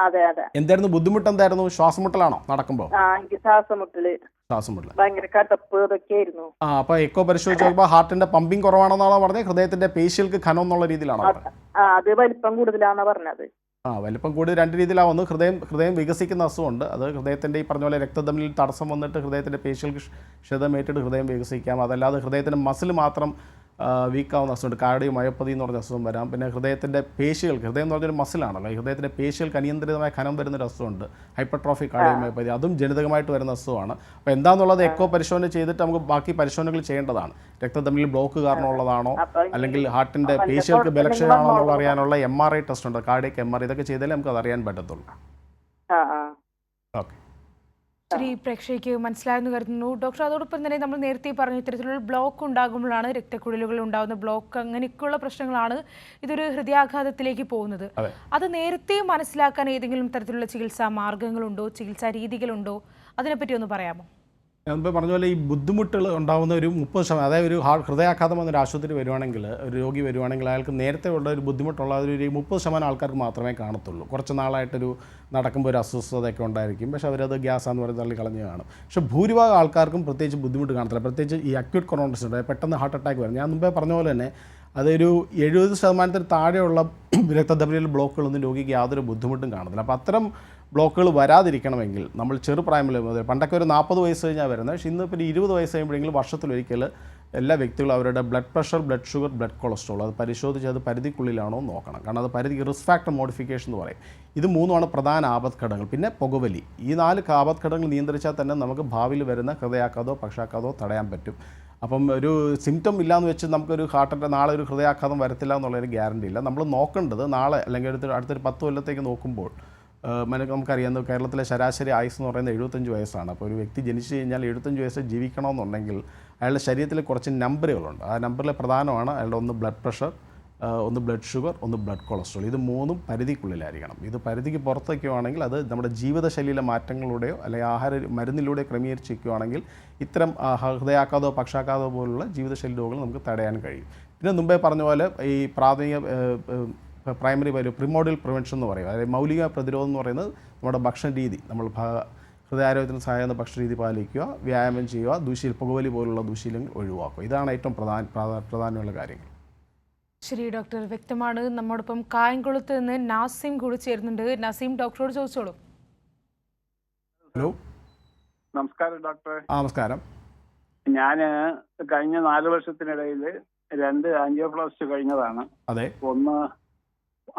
അതെ. എന്തായിരുന്നു ബുദ്ധിമുട്ട്? എന്തായിരുന്നു? ശ്വാസമുട്ടലാണോ നടക്കുമ്പോൾ? എനിക്ക് ശ്വാസമുട്ടൽ ഭയങ്കര കടപ്പ് ഇതൊക്കെ ആയിരുന്നു. അപ്പൊ എക്കോ പരിശോധിച്ച് നോക്കുമ്പോൾ ഹാർട്ടിന്റെ പമ്പിങ് കുറവാണെന്നാണോ പറഞ്ഞത്? ഹൃദയത്തിന്റെ പേശികൾക്ക് ഖനം എന്നുള്ള രീതിയിലാണോ പറഞ്ഞത്? അത് വലിപ്പം കൂടുതലാണെന്നാ പറഞ്ഞത്. വലിപ്പം കൂടി രണ്ട് രീതിയിലാവുന്നു. ഹൃദയം വികസിക്കുന്ന അസുഖമുണ്ട്. അത് ഹൃദയത്തിന്റെ ഈ പറഞ്ഞ പോലെ രക്തധമനിയിൽ തടസ്സം വന്നിട്ട് ഹൃദയത്തിന്റെ പേശികൾക്ക് ക്ഷതമേറ്റിട്ട് ഹൃദയം വികസിക്കാം. അതല്ലാതെ ഹൃദയത്തിന്റെ മസിൽ മാത്രം വീക്കാവുന്ന അസുഖമുണ്ട്. കാർഡിയോമയോപ്പതി എന്ന് പറഞ്ഞ അസുഖം വരാം. പിന്നെ ഹൃദയത്തിൻ്റെ പേശികൾക്ക്, ഹൃദയം എന്ന് പറഞ്ഞൊരു മസിലാണല്ലോ, ഈ ഹൃദയത്തിൻ്റെ പേശികൾക്ക് അനിയന്ത്രിതമായ ഖനം വരുന്നൊരു അസുഖമുണ്ട്, ഹൈപ്പർട്രോഫി കാർഡിയോമയോപ്പതി. അതും ജനിതകമായിട്ട് വരുന്ന അസുഖമാണ്. അപ്പോൾ എന്താണെന്നുള്ളത് എക്കോ പരിശോധന ചെയ്തിട്ട് നമുക്ക് ബാക്കി പരിശോധനകൾ ചെയ്യേണ്ടതാണ്. രക്തധമനിയിൽ ബ്ലോക്ക് കാരണമുള്ളതാണോ അല്ലെങ്കിൽ ഹാർട്ടിൻ്റെ പേശികൾക്ക് ബലക്ഷയമാണോ എന്നുള്ള അറിയാനുള്ള MRI ടെസ്റ്റ് ഉണ്ട്, കാർഡിയക് MRI. ഇതൊക്കെ ചെയ്താലേ നമുക്ക് അത് അറിയാൻ പറ്റത്തുള്ളൂ. ഓക്കെ. ശരി, പ്രേക്ഷകയ്ക്ക് മനസ്സിലായെന്ന് കരുതുന്നു. ഡോക്ടർ, അതോടൊപ്പം തന്നെ നമ്മൾ നേരത്തെ പറഞ്ഞ ഇത്തരത്തിലുള്ള ബ്ലോക്ക് ഉണ്ടാകുമ്പോഴാണ് രക്തക്കുഴലുകൾ ഉണ്ടാകുന്ന ബ്ലോക്ക്, അങ്ങനെയൊക്കെയുള്ള പ്രശ്നങ്ങളാണ് ഇതൊരു ഹൃദയാഘാതത്തിലേക്ക് പോകുന്നത്. അത് നേരത്തെ മനസ്സിലാക്കാൻ ഏതെങ്കിലും തരത്തിലുള്ള ചികിത്സാ മാർഗങ്ങളുണ്ടോ, ചികിത്സാ രീതികളുണ്ടോ? അതിനെപ്പറ്റി ഒന്ന് പറയാമോ? ഞാൻ പറഞ്ഞ പോലെ ഈ ബുദ്ധിമുട്ടുകൾ ഉണ്ടാകുന്ന ഒരു 30%, അതായത് ഒരു ഹൃദയാഘാതം വന്നൊരു ആശുപത്രി വരുവാണെങ്കിൽ, ഒരു രോഗി വരുവാണെങ്കിൽ അയാൾക്ക് നേരത്തെ ഉള്ള ഒരു ബുദ്ധിമുട്ടുള്ള ഒരു 30% ആൾക്കാർക്ക് മാത്രമേ കാണത്തുള്ളൂ. കുറച്ച് നാളായിട്ടൊരു നടക്കുമ്പോൾ ഒരു അസ്വസ്ഥതയൊക്കെ ഉണ്ടായിരിക്കും. പക്ഷേ അവരത് ഗ്യാസാന്ന് പറഞ്ഞ് തള്ളി കളഞ്ഞ് കാണും. പക്ഷേ ഭൂരിഭാഗം ആൾക്കാർക്കും പ്രത്യേകിച്ച് ബുദ്ധിമുട്ട് കാണത്തില്ല. പ്രത്യേകിച്ച് ഈ അക്യൂട്ട് കൊറോണറി സിൻഡ്രോം, പെട്ടെന്ന് ഹാർട്ട് അറ്റാക്ക് വരും. ഞാൻ മുമ്പേ പറഞ്ഞ പോലെ തന്നെ അതൊരു 70% താഴെയുള്ള രക്തധമനിയിൽ ബ്ലോക്കുകളൊന്നും രോഗിക്ക് യാതൊരു ബുദ്ധിമുട്ടും കാണത്തില്ല. അപ്പോൾ അത്തരം ബ്ലോക്കുകൾ വരാതിരിക്കണമെങ്കിൽ നമ്മൾ ചെറുപ്രായത്തിൽ മുതൽ, പണ്ടൊക്കെ ഒരു 40 വയസ്സ് കഴിഞ്ഞാൽ വരുന്നത്, പക്ഷേ ഇന്നിപ്പോൾ 20 വയസ്സ് കഴിയുമ്പോഴെങ്കിലും വർഷത്തിലൊരിക്കൽ എല്ലാ വ്യക്തികളും അവരുടെ blood pressure, blood sugar, blood cholesterol അത് പരിശോധിച്ച് അത് പരിധിക്കുള്ളിലാണോ നോക്കണം. കാരണം അത് പരിധി റിസ്ക് ഫാക്ടർ മോഡിഫിക്കേഷൻ എന്ന് പറയും. ഇത് മൂന്നുമാണ് പ്രധാന ആപത്ഘടകങ്ങൾ. പിന്നെ പുകവലി. ഈ 4 ആപത്ഘടകങ്ങൾ നിയന്ത്രിച്ചാൽ തന്നെ നമുക്ക് ഭാവിയിൽ വരുന്ന ഹൃദയാഘാതമോ പക്ഷാഘാതമോ തടയാൻ പറ്റും. അപ്പം ഒരു സിംറ്റം ഇല്ലയെന്ന് വെച്ച് നമുക്കൊരു ഹാർട്ടിൻ്റെ നാളെ ഒരു ഹൃദയാഘാതം വരത്തില്ല എന്നുള്ളൊരു ഗ്യാരണ്ടി ഇല്ല. നമ്മൾ നോക്കേണ്ടത് നാളെ അല്ലെങ്കിൽ അടുത്തൊരു 10 കൊല്ലത്തേക്ക് നോക്കുമ്പോൾ നമുക്കറിയാം കേരളത്തിലെ ശരാശരി ആയുസ് എന്ന് പറയുന്നത് 75 വയസ്സാണ്. അപ്പോൾ ഒരു വ്യക്തി ജനിച്ചു കഴിഞ്ഞാൽ 75 വയസ്സ് ജീവിക്കണമെന്നുണ്ടെങ്കിൽ അയാളുടെ ശരീരത്തിൽ കുറച്ച് നമ്പറുകളുണ്ട്. ആ നമ്പറിലെ പ്രധാനമാണ് അയാളുടെ ഒന്ന് ബ്ലഡ് പ്രഷർ, ഒന്ന് ബ്ലഡ് ഷുഗർ, ഒന്ന് ബ്ലഡ് കൊളസ്ട്രോൾ. ഇത് മൂന്നും പരിധിക്കുള്ളിലായിരിക്കണം. ഇത് പരിധിക്ക് പുറത്തേക്കുവാണെങ്കിൽ അത് നമ്മുടെ ജീവിതശൈലിയിലെ മാറ്റങ്ങളിലൂടെയോ അല്ലെങ്കിൽ മരുന്നിലൂടെ ക്രമീകരിച്ച് വയ്ക്കുകയാണെങ്കിൽ ഇത്തരം ഹൃദയാഘാതമോ പക്ഷാഘാതമോ പോലുള്ള ജീവിതശൈലി രോഗങ്ങൾ നമുക്ക് തടയാൻ കഴിയും. പിന്നെ മുമ്പേ പറഞ്ഞ പോലെ ഈ പ്രാഥമിക പ്രൈമറി പ്രിമോഡിയൽ പ്രിവെൻഷൻ എന്ന് പറയും. അതായത് മൗലിക പ്രതിരോധം എന്ന് പറയുന്നത് നമ്മുടെ ഭക്ഷണ രീതി, നമ്മൾ ഹൃദയാരോഗ്യത്തിന് സഹായിക്കുന്ന ഭക്ഷണ രീതി പാലിക്കുക, വ്യായാമം ചെയ്യുക, പുകവലി പോലുള്ള ദുശീലങ്ങൾ ഒഴിവാക്കുക. ഇതാണ് ഏറ്റവും പ്രധാനമുള്ള കാര്യങ്ങൾ. ശരി ഡോക്ടർ, വ്യക്തമാണ്. നമ്മോടൊപ്പം കായംകുളത്ത് നിന്ന് നാസിം കൂടി ചേരുന്നുണ്ട്. നാസിം, ഡോക്ടറോട് ചോദിച്ചോളൂ. ഹലോ, നമസ്കാരം ഡോക്ടർ. നമസ്കാരം. ഞാൻ കഴിഞ്ഞ 4 വർഷത്തിനിടയിൽ 2 ആൻജിയോപ്ലാസ്റ്റി കഴിഞ്ഞതാണ്. അതെ. ഒന്ന്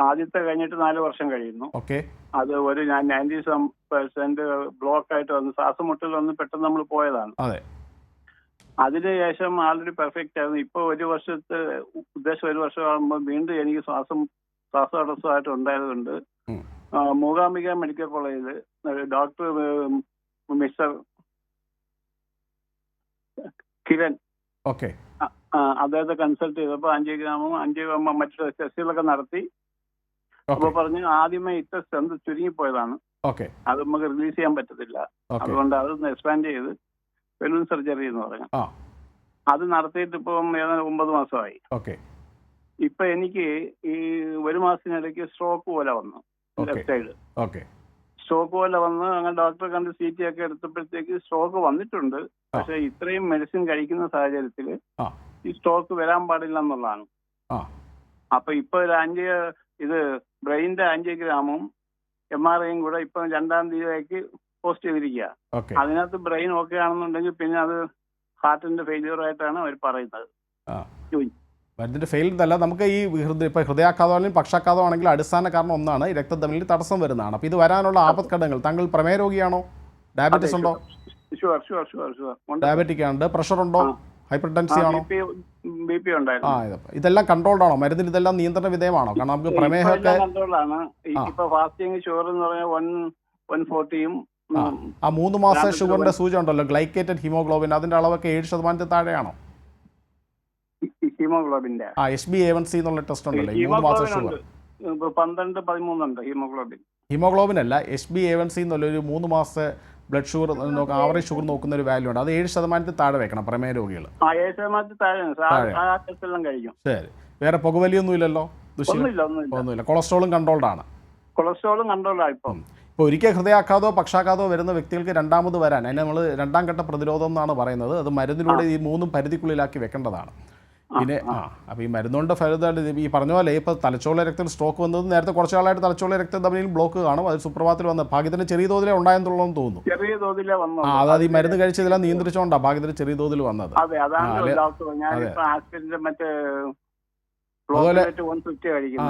ആദ്യത്തെ കഴിഞ്ഞിട്ട് 4 വർഷം കഴിയുന്നു. ഓക്കെ. അത് ഞാൻ 90% ബ്ലോക്ക് ആയിട്ട് വന്ന് ശ്വാസമുട്ടൽ വന്ന് പെട്ടെന്ന് നമ്മൾ പോയതാണ്. അതെ. അതിനുശേഷം ആൾറെഡി പെർഫെക്റ്റ് ആയിരുന്നു. ഇപ്പോൾ 1 വർഷമാകുമ്പോൾ വീണ്ടും എനിക്ക് ശ്വാസതടസ്സമായിട്ട് ഉണ്ടായതുകൊണ്ട് മൂകാംബിക മെഡിക്കൽ കോളേജിൽ ഡോക്ടർ മിസ്റ്റർ കിരൺ, അദ്ദേഹത്തെ കൺസൾട്ട് ചെയ്തപ്പോൾ 5 മറ്റു ടെസ്റ്റുകളൊക്കെ നടത്തി. അപ്പൊ ഓക്കെ പറഞ്ഞ് ആദ്യമേ ഇട്ട സ്ട്രെങ്ത് ചുരുങ്ങിപ്പോയതാണ്, ഓക്കെ അത് നമുക്ക് റിലീസ് ചെയ്യാൻ പറ്റത്തില്ല, ഓക്കെ അതുകൊണ്ട് അതൊന്ന് എക്സ്പാൻഡ് ചെയ്ത് ബലൂൺ സർജറി എന്ന് പറഞ്ഞു. ആ അത് നടത്തിയിട്ട് ഇപ്പം ഏതാണ്ട് 9 മാസമായി. ഓക്കെ ഇപ്പൊ എനിക്ക് ഈ 1 മാസത്തിനിടയ്ക്ക് സ്ട്രോക്ക് പോലെ വന്നു, okay left side okay stroke പോലെ വന്ന് അങ്ങനെ ഡോക്ടറെ കണ്ട് CT ഒക്കെ എടുത്തപ്പോഴത്തേക്ക് സ്ട്രോക്ക് വന്നിട്ടുണ്ട്. പക്ഷെ ഇത്രയും മെഡിസിൻ കഴിക്കുന്ന സാഹചര്യത്തിൽ ആ ഈ സ്ട്രോക്ക് വരാൻ പാടില്ല എന്നുള്ളതാണ്. ആ അപ്പൊ ഇപ്പൊ ഇത് ബ്രെയിനിന്റെ ആൻജിയോഗ്രാമും MRIയും കൂടെ ഇപ്പൊ 2-ാം തീയതിക്ക് പോസ്റ്റ് ചെയ്തിരിക്കുക. ഓക്കെ അതിനകത്ത് ബ്രെയിൻ ഓക്കെ ആണെന്നുണ്ടെങ്കിൽ പിന്നെ അത് ഹാർട്ടിന്റെ ഫെയിലിയർ ആയിട്ടാണ് അവർ പറയുന്നത്. ആ ജോയി. മരുന്നിൻ്റെ ഫെയിൽഡല്ല, നമുക്ക് ഈ ഇപ്പോൾ ഹൃദയാഘാതമാണെങ്കിലും പക്ഷാഘാതമാണെങ്കിലും അടിസ്ഥാന കാരണം ഒന്നാണ്, ഈ രക്തധമനിയിൽ തടസ്സം വരുന്നതാണ്. അപ്പോൾ ഇത് വരാനുള്ള ആപത്ഘടകങ്ങൾ, താങ്കൾ പ്രമേയ രോഗിയാണോ, ഡയബറ്റീസ് ഉണ്ടോ? ഷുവർ. ഡയബറ്റിക് ആണ്, പ്രഷർ ഉണ്ടോ, ഹൈപ്പർ ടെൻസി ആണോ? BP ഉണ്ടായിരുന്നു. ഇതെല്ലാം കൺട്രോൾഡ് ആണോ, മരുന്നിൽ ഇതെല്ലാം നിയന്ത്രണ വിധേയമാണോ? കാരണം നമുക്ക് പ്രമേഹമൊക്കെ കൺട്രോളാണ്. ഇപ്പൊ ഫാസ്റ്റിംഗ് ഷുഗർ എന്ന് പറഞ്ഞാൽ 140യും ആ 3 മാസം ഷുഗറിന്റെ സൂചി ഉണ്ടല്ലോ, ഗ്ലൈക്കേറ്റഡ് ഹീമോഗ്ലോബിൻ, അതിന്റെ അളവൊക്കെ 7% താഴെയാണോ? ഹീമോഗ്ലോബിന്റെ HbA1c എന്നുള്ള ടെസ്റ്റ് ഉണ്ടല്ലോ, ഈ 3 മാസം ഷുഗർ 12-13 ഉണ്ട് ഹീമോഗ്ലോബിൻ. ഹീമോഗ്ലോബിൻ അല്ല, HbA1c എന്നുള്ളൊരു 3 മാസത്തെ ബ്ലഡ് ഷുഗർ ആവറേജ് ഷുഗർ നോക്കുന്ന ഒരു വാല്യൂ ഉണ്ട്, അത് 7% താഴെ വെക്കണം പ്രമേയ രോഗികൾ. 7% താഴെ കഴിക്കും. ശരി, വേറെ പുകവലിയൊന്നും ഇല്ലല്ലോ, ഒന്നുമില്ല. കൊളസ്ട്രോളും കൺട്രോൾഡ് ആണ്. കൊളസ്ട്രോളും കൺട്രോളാണ്. ഇപ്പോൾ ഒരിക്കൽ ഹൃദയാഘാതമോ പക്ഷാഘാതമോ വരുന്ന വ്യക്തികൾക്ക് രണ്ടാമത് വരാൻ അതിനെ നമ്മൾ 2-ാം ഘട്ട പ്രതിരോധം എന്നാണ് പറയുന്നത്. അത് മരുന്നിലൂടെ ഈ 3 പരിധിക്കുള്ളിലാക്കി വെക്കേണ്ടതാണ്. പിന്നെ അപ്പോൾ ഈ മരുന്നുകൊണ്ട് ഫലതായിട്ട് ഈ പറഞ്ഞ പോലെ ഇപ്പോൾ തലച്ചോറിലെ രക്തത്തിൽ സ്ട്രോക്ക് വന്നത് നേരത്തെ കുറച്ച് നാളായിട്ട് തലച്ചോറിലെ രക്തധമനിയിൽ ബ്ലോക്ക് കാണും, അത് സുപ്രഭാതത്തിൽ വന്ന ഭാഗ്യത്തിന് ചെറിയ തോതിലേ ഉണ്ടായെന്നുള്ളതെന്ന് തോന്നുന്നു. ചെറിയ തോതിലേ വന്നു. അതായത് ഈ മരുന്ന് കഴിച്ചതെല്ലാം നിയന്ത്രിച്ചുകൊണ്ടാണ് ഭാഗ്യത്തിന് ചെറിയ തോതിൽ വന്നത്.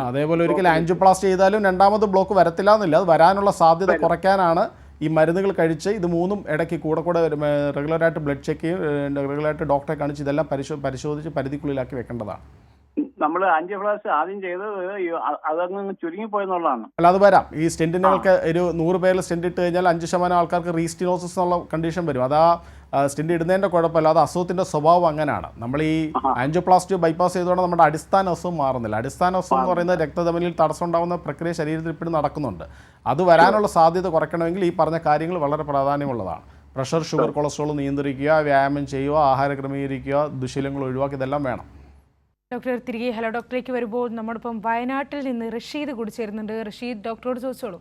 അതേപോലെ ഒരിക്കൽ ആൻജിയോപ്ലാസ്റ്റി ചെയ്താലും 2-ാമത് ബ്ലോക്ക് വരത്തില്ല എന്നില്ല, അത് വരാനുള്ള സാധ്യത കുറയ്ക്കാനാണ് ഈ മരുന്നുകൾ കഴിച്ച് ഇത് 3ഉം ഇടയ്ക്ക് കൂടെ റെഗുലറായിട്ട് ബ്ലഡ് ചെക്ക് ചെയ്യും, റെഗുലറായിട്ട് ഡോക്ടറെ കാണിച്ച് ഇതെല്ലാം പരിശോധിച്ച് പരിധിക്കുള്ളിലാക്കി വെക്കേണ്ടതാണ്. നമ്മൾ ആൻജിയോപ്ലാസ്റ്റി ആദ്യം ചെയ്തത് അതങ്ങ് ചുരുങ്ങിപ്പോയെന്നുള്ളതാണ്. അല്ല, അത് വരാം. ഈ സ്റ്റെന്റിനൊക്കെ ഒരു 100 പേരിൽ സ്റ്റെന്റ് ഇട്ട് കഴിഞ്ഞാൽ 5% ആൾക്കാർക്ക് റീസ്റ്റിനോസിസ് എന്നുള്ള കണ്ടീഷൻ വരും. അതാ സ്റ്റെന്റ് ഇടുന്നതിൻ്റെ കുഴപ്പമില്ല, അത് അസുഖത്തിൻ്റെ സ്വഭാവം അങ്ങനെയാണ്. നമ്മൾ ഈ ആൻജിയോപ്ലാസ്റ്റി ബൈപ്പാസ് ചെയ്തുകൊണ്ട് നമ്മുടെ അടിസ്ഥാന അസുഖം മാറുന്നില്ല. അടിസ്ഥാന അസുഖം എന്ന് പറയുന്നത് രക്തധമനിയിൽ തടസ്സം ഉണ്ടാകുന്ന പ്രക്രിയ ശരീരത്തിൽ ഇപ്പോഴും നടക്കുന്നുണ്ട്. അത് വരാനുള്ള സാധ്യത കുറയ്ക്കണമെങ്കിൽ ഈ പറഞ്ഞ കാര്യങ്ങൾ വളരെ പ്രാധാന്യമുള്ളതാണ്. പ്രഷർ, ഷുഗർ, കൊളസ്ട്രോൾ നിയന്ത്രിക്കുക, വ്യായാമം ചെയ്യുക, ആഹാരം ക്രമീകരിക്കുക, ദുശീലങ്ങൾ ഒഴിവാക്കുക, ഇതെല്ലാം വേണം. ഡോക്ടർ, തിരികെ ഹലോ ഡോക്ടറേക്ക് വരുമ്പോൾ നമ്മളിപ്പം വയനാട്ടിൽ നിന്ന് റഷീദ് കൂടി ചേരുന്നുണ്ട്. റഷീദ്, ഡോക്ടറോട് ചോദിച്ചോളൂ.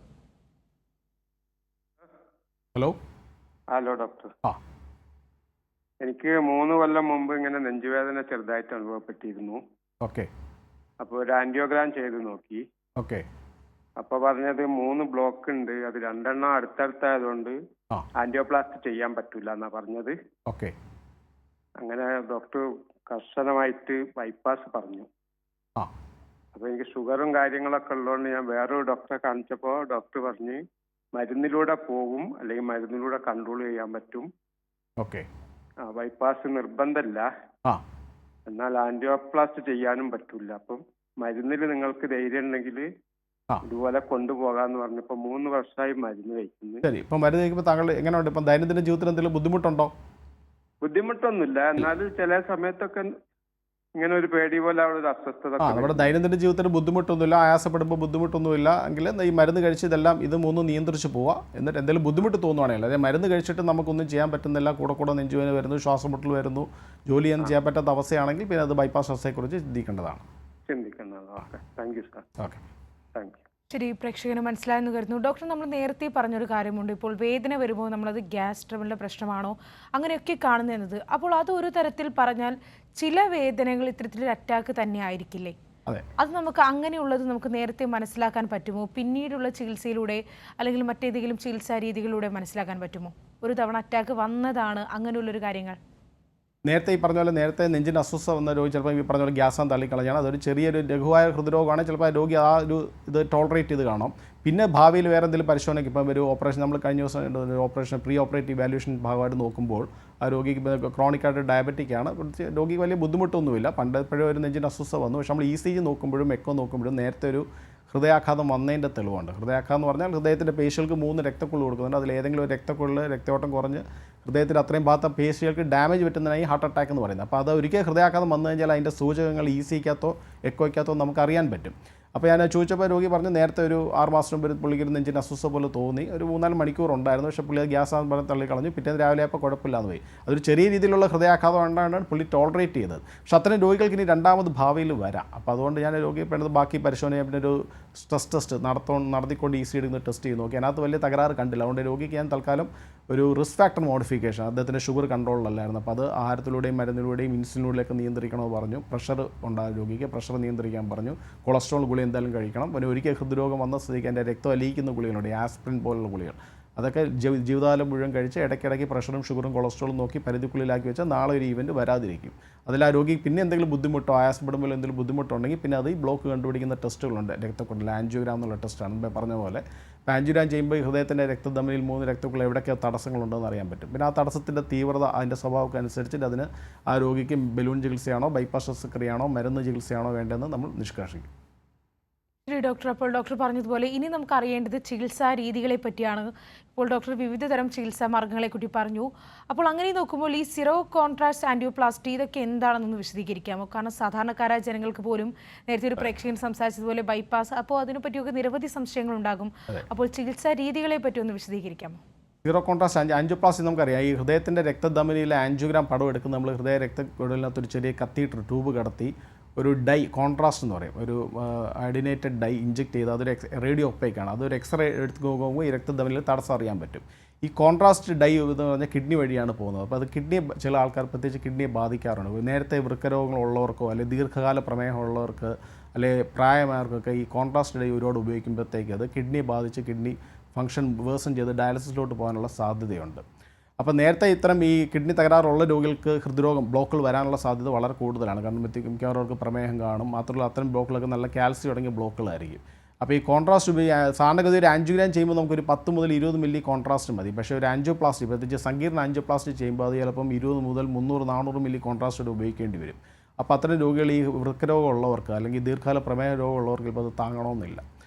ഹലോ ഡോക്ടർ, എനിക്ക് 3 കൊല്ലം മുമ്പ് ഇങ്ങനെ നെഞ്ചുവേദന ചെറുതായിട്ട് അനുഭവപ്പെട്ടിരുന്നു. ഓക്കെ. അപ്പോൾ ഒരു ആൻജിയോഗ്രാം ചെയ്ത് നോക്കി. ഓക്കെ. അപ്പോൾ പറഞ്ഞത് 3 ബ്ലോക്ക് ഉണ്ട്, അത് 2 അടുത്തടുത്തായതുകൊണ്ട് ആൻജിയോപ്ലാസ്റ്റി ചെയ്യാൻ പറ്റൂല എന്നാ പറഞ്ഞത്. ഓക്കെ. അങ്ങനെ ഡോക്ടർ കർശനമായിട്ട് ബൈപ്പാസ് പറഞ്ഞു. അപ്പോൾ എനിക്ക് ഷുഗറും കാര്യങ്ങളൊക്കെ ഉള്ളതുകൊണ്ട് ഞാൻ വേറൊരു ഡോക്ടറെ കാണിച്ചപ്പോൾ ഡോക്ടർ പറഞ്ഞ് മരുന്നിലൂടെ പോകും, അല്ലെങ്കിൽ മരുന്നിലൂടെ കൺട്രോൾ ചെയ്യാൻ പറ്റും. ഓക്കെ. ബൈപ്പാസ് നിർബന്ധമില്ല, എന്നാൽ ആൻജിയോപ്ലാസ്റ്റി ചെയ്യാനും പറ്റൂല. അപ്പം മരുന്നിൽ നിങ്ങൾക്ക് ധൈര്യം ഉണ്ടെങ്കിൽ ഇതുപോലെ കൊണ്ടുപോകാന്ന് പറഞ്ഞപ്പോ 3 വർഷമായി മരുന്ന് കഴിക്കുന്നു. ശരി, ഇപ്പം മരുന്ന് കഴിക്കുമ്പോൾ താങ്കൾ എങ്ങനെയുണ്ട്? ഇപ്പം ദൈനംദിന ജീവിതത്തിൽ എന്തെങ്കിലും ബുദ്ധിമുട്ടുണ്ടോ? ബുദ്ധിമുട്ടൊന്നുമില്ല, എന്നാലും ചില സമയത്തൊക്കെ ഇങ്ങനെ ഒരു പേടി പോലെ അവിടെ ഒരു അസ്വസ്ഥത. നമ്മുടെ ദൈനംദിന ജീവിതത്തിൽ ബുദ്ധിമുട്ടൊന്നുമില്ല, ആയാസപ്പെടുമ്പോൾ ബുദ്ധിമുട്ടൊന്നുമില്ല എങ്കിൽ ഈ മരുന്ന് കഴിച്ച് ഇതെല്ലാം ഇത് 3 നിയന്ത്രിച്ച് പോവുക. എന്നിട്ട് എന്തെങ്കിലും ബുദ്ധിമുട്ട് തോന്നുവാണെങ്കിൽ, അതായത് മരുന്ന് കഴിച്ചിട്ട് നമുക്കൊന്നും ചെയ്യാൻ പറ്റുന്നില്ല, കൂടെ നെഞ്ചുവേദന വരുന്നു, ശ്വാസം മുട്ടൽ വരുന്നു, ജോലിയൊന്നും ചെയ്യാൻ പറ്റാത്ത അവസ്ഥയാണെങ്കിൽ പിന്നെ അത് ബൈപ്പാസ് അവസ്ഥയെക്കുറിച്ച് ചിന്തിക്കേണ്ടതാണ്. Okay, thank you sir. Okay, thank you. ശരി, പ്രേക്ഷകന് മനസ്സിലായെന്ന് കരുതുന്നു. ഡോക്ടർ, നമ്മൾ നേരത്തെ പറഞ്ഞൊരു കാര്യമുണ്ട്, ഇപ്പോൾ വേദന വരുമ്പോൾ നമ്മളത് ഗ്യാസ് ട്രബിളിൻ്റെ പ്രശ്നമാണോ അങ്ങനെയൊക്കെ കാണുന്നത്. അപ്പോൾ അത് ഒരു തരത്തിൽ പറഞ്ഞാൽ ചില വേദനകൾ ഇത്തരത്തിലൊരു അറ്റാക്ക് തന്നെ ആയിരിക്കില്ലേ? അത് നമുക്ക് അങ്ങനെയുള്ളത് നമുക്ക് നേരത്തെ മനസ്സിലാക്കാൻ പറ്റുമോ? പിന്നീടുള്ള ചികിത്സയിലൂടെ അല്ലെങ്കിൽ മറ്റേതെങ്കിലും ചികിത്സാ രീതികളിലൂടെ മനസ്സിലാക്കാൻ പറ്റുമോ ഒരു തവണ അറ്റാക്ക് വന്നതാണ് അങ്ങനെയുള്ളൊരു കാര്യങ്ങൾ? നേരത്തെ ഈ പറഞ്ഞ പോലെ നേരത്തെ നെഞ്ചിൻ്റെ അസ്വസ്ഥത വന്ന രോഗി ചിലപ്പോൾ ഈ പറഞ്ഞ പോലെ ഗ്യാസാൻ തള്ളിക്കളഞ്ഞാണ്, അതൊരു ചെറിയൊരു ലഘുവായ ഹൃദ്രോഗമാണ്. ചിലപ്പോൾ ആ രോഗി ആ ഇത് ടോളറേറ്റ് ചെയ്ത് കാണാം. പിന്നെ ഭാവിയിൽ വേറെ എന്തെങ്കിലും പരിശോധനയ്ക്ക് ഇപ്പം ഒരു ഓപ്പറേഷൻ, നമ്മൾ കഴിഞ്ഞ ദിവസം ഓപ്പറേഷൻ പ്രീ ഓപ്പറേറ്റീവ് വാല്യൂഷൻ ഭാഗമായിട്ട് നോക്കുമ്പോൾ ആ രോഗിക്ക് ക്രോണിക്കായിട്ട് ഡയബറ്റിക് ആണ്, രോഗിക്ക് വലിയ ബുദ്ധിമുട്ടൊന്നുമില്ല. പണ്ടെപ്പോഴും ഒരു നെഞ്ചിൻ്റെ അസ്വസ്ഥത വന്നു. പക്ഷേ നമ്മൾ ECG നോക്കുമ്പോഴും എക്കോ നോക്കുമ്പോഴും നേരത്തെ ഒരു ഹൃദയാഘാതം വന്നതിൻ്റെ തെളിവുണ്ട്. ഹൃദയാഘാതം എന്ന് പറഞ്ഞാൽ ഹൃദയത്തിൻ്റെ പേശികൾക്ക് 3 രക്തക്കുഴൽ കൊടുക്കുന്നുണ്ട്. അതിൽ ഏതെങ്കിലും ഒരു രക്തക്കുഴൽ രക്തയോട്ടം കുറഞ്ഞ് ഹൃദയത്തിൽ അത്രയും ഭാഗത്തെ പേശികൾക്ക് ഡാമേജ് പറ്റുന്നതിനായി ഹാർട്ട് അറ്റാക്ക് എന്ന് പറയുന്നത്. അപ്പോൾ അത് ഒരിക്കൽ ഹൃദയാഘാതം വന്നു കഴിഞ്ഞാൽ അതിൻ്റെ സൂചകങ്ങൾ ECGക്കകത്തോ എക്കോയ്ക്കകത്തോ നമുക്ക് അറിയാൻ പറ്റും. അപ്പോൾ ഞാൻ ചോദിച്ചപ്പോൾ രോഗി പറഞ്ഞു നേരത്തെ ഒരു 6 മാസം മുമ്പ് പുള്ളിക്ക് ഒരു നെഞ്ചിന് അസ്വസ്ഥത പോലെ തോന്നി, ഒരു 3-4 മണിക്കൂർ ഉണ്ടായിരുന്നു, പക്ഷേ പുള്ളി അത് ഗ്യാസ് ആകുമ്പോൾ തള്ളിക്കളഞ്ഞു, പിറ്റേന്ന് രാവിലെ അപ്പോൾ കുഴപ്പമില്ലാന്ന് പോയി. അതൊരു ചെറിയ രീതിയിലുള്ള ഹൃദയാഘാതം കൊണ്ടാണ് പുള്ളി ടോളറേറ്റ് ചെയ്തത്. പക്ഷേ അത്തരം രോഗികൾക്ക് ഇനി രണ്ടാമത് ഭാവിയിൽ വരാം. അപ്പോൾ അതുകൊണ്ട് ഞാൻ രോഗിയെ പെടുന്നത് ബാക്കി പരിശോധന പിന്നെ ഒരു സ്ട്രെസ് ടെസ്റ്റ് നടത്തിക്കൊണ്ട് ECG എടുക്കുന്ന ടെസ്റ്റ് ചെയ്ത് നോക്കി. അതിനകത്ത് വലിയ തകരാറ് കണ്ടില്ല. അതുകൊണ്ട് രോഗിക്ക് ഞാൻ തൽക്കാലം ഒരു റിസ്ക് ഫാക്ടർ മോഡിഫിക്കേഷൻ, അദ്ദേഹത്തിൻ്റെ ഷുഗർ കൺട്രോളിലല്ലായിരുന്നു, അപ്പോൾ അത് ആഹാരത്തിലൂടെയും മരുന്നിലൂടെയും ഇൻസുലിനിലൂടെയൊക്കെ നിയന്ത്രിക്കണമെന്ന് പറഞ്ഞു. പ്രഷർ ഉണ്ടാകും രോഗിക്ക്, പ്രഷർ നിയന്ത്രിക്കാൻ പറഞ്ഞു. കൊളസ്ട്രോൾ ഗുളിക എന്തായാലും കഴിക്കണം. പിന്നെ ഒരിക്കൽ ഹൃദ്രോഗം വന്ന സ്ഥിതിക്ക് എൻ്റെ രക്തം അലിയിക്കുന്ന ഗുളികളുണ്ട്, ആസ്പിരിൻ പോലുള്ള ഗുളികൾ, അതൊക്കെ ജീവിതകാലം മുഴുവൻ കഴിച്ച് ഇടയ്ക്കിടയ്ക്ക് പ്രഷറും ഷുഗറും കൊളസ്ട്രോളും നോക്കി പരിധിക്കുള്ളിലാക്കി വെച്ചാൽ നാളെ ഒരു ഈവൻറ്റ് വരാതിരിക്കും. അതിൽ ആ രോഗി പിന്നെ എന്തെങ്കിലും ബുദ്ധിമുട്ടോ ആയാസപ്പെടുമ്പോൾ എന്തെങ്കിലും ബുദ്ധിമുട്ടുണ്ടെങ്കിൽ പിന്നെ അത് ഈ ബ്ലോക്ക് കണ്ടുപിടിക്കുന്ന ടെസ്റ്റുകളുണ്ട്, രക്തക്കുഴൽ ആൻജിയോഗ്രാം എന്നുള്ള ടെസ്റ്റാണ് മുമ്പേ പറഞ്ഞ പോലെ. അപ്പോൾ ആൻജിയോഗ്രാം ചെയ്യുമ്പോൾ ഹൃദയത്തിൻ്റെ രക്തധമനിയിൽ 3 രക്തക്കുഴൽ എവിടെയൊക്കെ തടസ്സങ്ങളുണ്ടെന്ന് അറിയാൻ പറ്റും. പിന്നെ ആ തടസ്സത്തിൻ്റെ തീവ്രത അതിൻ്റെ സ്വഭാവമൊക്കെ അനുസരിച്ചിട്ട് അതിന് ആ രോഗിക്ക് ബലൂൺ ചികിത്സയാണോ ബൈപ്പാസ് ശസ്ത്രക്രിയയാണോ മരുന്ന് ചികിത്സയാണോ വേണ്ടതെന്ന് നമ്മൾ നിഷ്കർഷിക്കും. ശരി ഡോക്ടർ, അപ്പോൾ ഡോക്ടർ പറഞ്ഞതുപോലെ ഇനി നമുക്ക് അറിയേണ്ടത് ചികിത്സാ രീതികളെ പറ്റിയാണ്. ഇപ്പോൾ ഡോക്ടർ വിവിധ തരം ചികിത്സാ മാർഗ്ഗങ്ങളെ കുറിച്ച് പറഞ്ഞു. അപ്പോൾ അങ്ങനെ നോക്കുമ്പോൾ ഈ സിറോ കോൺട്രാസ്റ്റ് ആൻജിയോപ്ലാസ്റ്റി ഇതൊക്കെ എന്താണെന്നൊന്ന് വിശദീകരിക്കാമോ? കാരണം സാധാരണക്കാരായ ജനങ്ങൾക്ക് പോലും നേരത്തെ ഒരു പ്രേക്ഷകൻ സംസാരിച്ചതുപോലെ ബൈപ്പാസ്, അപ്പോൾ അതിനെപ്പറ്റിയൊക്കെ നിരവധി സംശയങ്ങളുണ്ടാകും. അപ്പോൾ ചികിത്സാ രീതികളെ പറ്റി ഒന്ന് വിശദീകരിക്കാമോ? സീറോ കോൺട്രാസ്റ്റ് ആൻജിയോപ്ലാസ്റ്റി നമുക്കറിയാം. ഈ ഹൃദയത്തിൻ്റെ രക്തധമനിയിലെ ആൻജിയോഗ്രാം പടം എടുക്കുന്ന നമ്മൾ ഹൃദയ രക്തക്കുഴലിനകത്തൊരു ചെറിയ കത്തീറ്റർ ട്യൂബ് കടത്തി ഒരു ഡൈ കോൺട്രാസ്റ്റ് എന്ന് പറയും, ഒരു അഡിനേറ്റഡ് ഡൈ ഇഞ്ചെക്ട് ചെയ്ത് അതൊരു റേഡിയോ ഒപ്പേക്കാണ്, അതൊരു എക്സ്റേ എടുത്ത് നോക്കുമ്പോൾ ഈ രക്തധമനിയിൽ തടസ്സം അറിയാൻ പറ്റും. ഈ കോൺട്രാസ്റ്റ് ഡൈ എന്ന് പറഞ്ഞാൽ കിഡ്നി വഴിയാണ് പോകുന്നത്. അപ്പോൾ അത് കിഡ്നി ചില ആൾക്കാർ പ്രത്യേകിച്ച് കിഡ്നിയെ ബാധിക്കാറുണ്ട്. നേരത്തെ വൃക്കരോഗങ്ങളുള്ളവർക്കോ അല്ലെങ്കിൽ ദീർഘകാല പ്രമേഹമുള്ളവർക്ക് അല്ലെങ്കിൽ പ്രായമായവർക്കൊക്കെ ഈ കോൺട്രാസ്റ്റ് ഡൈ ഒരുപാട് ഉപയോഗിക്കുമ്പോഴത്തേക്ക് അത് കിഡ്നിയെ ബാധിച്ച് കിഡ്നി ഫംഗ്ഷൻ വേഴ്സൺ ചെയ്ത് ഡയാലിസിസിലോട്ട് പോകാനുള്ള സാധ്യതയുണ്ട്. അപ്പോൾ നേരത്തെ ഇത്തരം ഈ കിഡ്നി തകരാറുള്ള രോഗികൾക്ക് ഹൃദ്രോഗം ബ്ലോക്കുകൾ വരാനുള്ള സാധ്യത വളരെ കൂടുതലാണ്. കാരണം മിക്കവാറും അവർക്ക് പ്രമേഹം കാണും. മാത്രമല്ല അത്തരം ബ്ലോക്കുകളൊക്കെ നല്ല കാൽസ്യം അടങ്ങിയ ബ്ലോക്കുകളായിരിക്കും. അപ്പോൾ ഈ കോൺട്രാസ്റ്റ് സാധാരണഗതി ഒരു ആൻജിയോഗ്രാം ചെയ്യുമ്പോൾ നമുക്കൊരു 10 മുതൽ 20 മില്ലി കോൺട്രാസ്റ്റ് മതി. പക്ഷേ ഒരു ആൻജിയോപ്ലാസ്റ്റി പ്രത്യേകിച്ച് സങ്കീർണ്ണ ആൻജിയോപ്ലാസ്റ്റി ചെയ്യുമ്പോൾ അത് ചിലപ്പം 20 മുതൽ 300-400 മില്ലി കോൺട്രാസ്റ്റ് ഉപയോഗിക്കേണ്ടി വരും. അപ്പോൾ അത്തരം രോഗികൾ ഈ വൃക്കരോഗം ഉള്ളവർക്ക് അല്ലെങ്കിൽ ദീർഘകാല പ്രമേഹ രോഗമുള്ളവർക്ക് ഇപ്പോൾ അത് താങ്ങണമെന്നില്ല.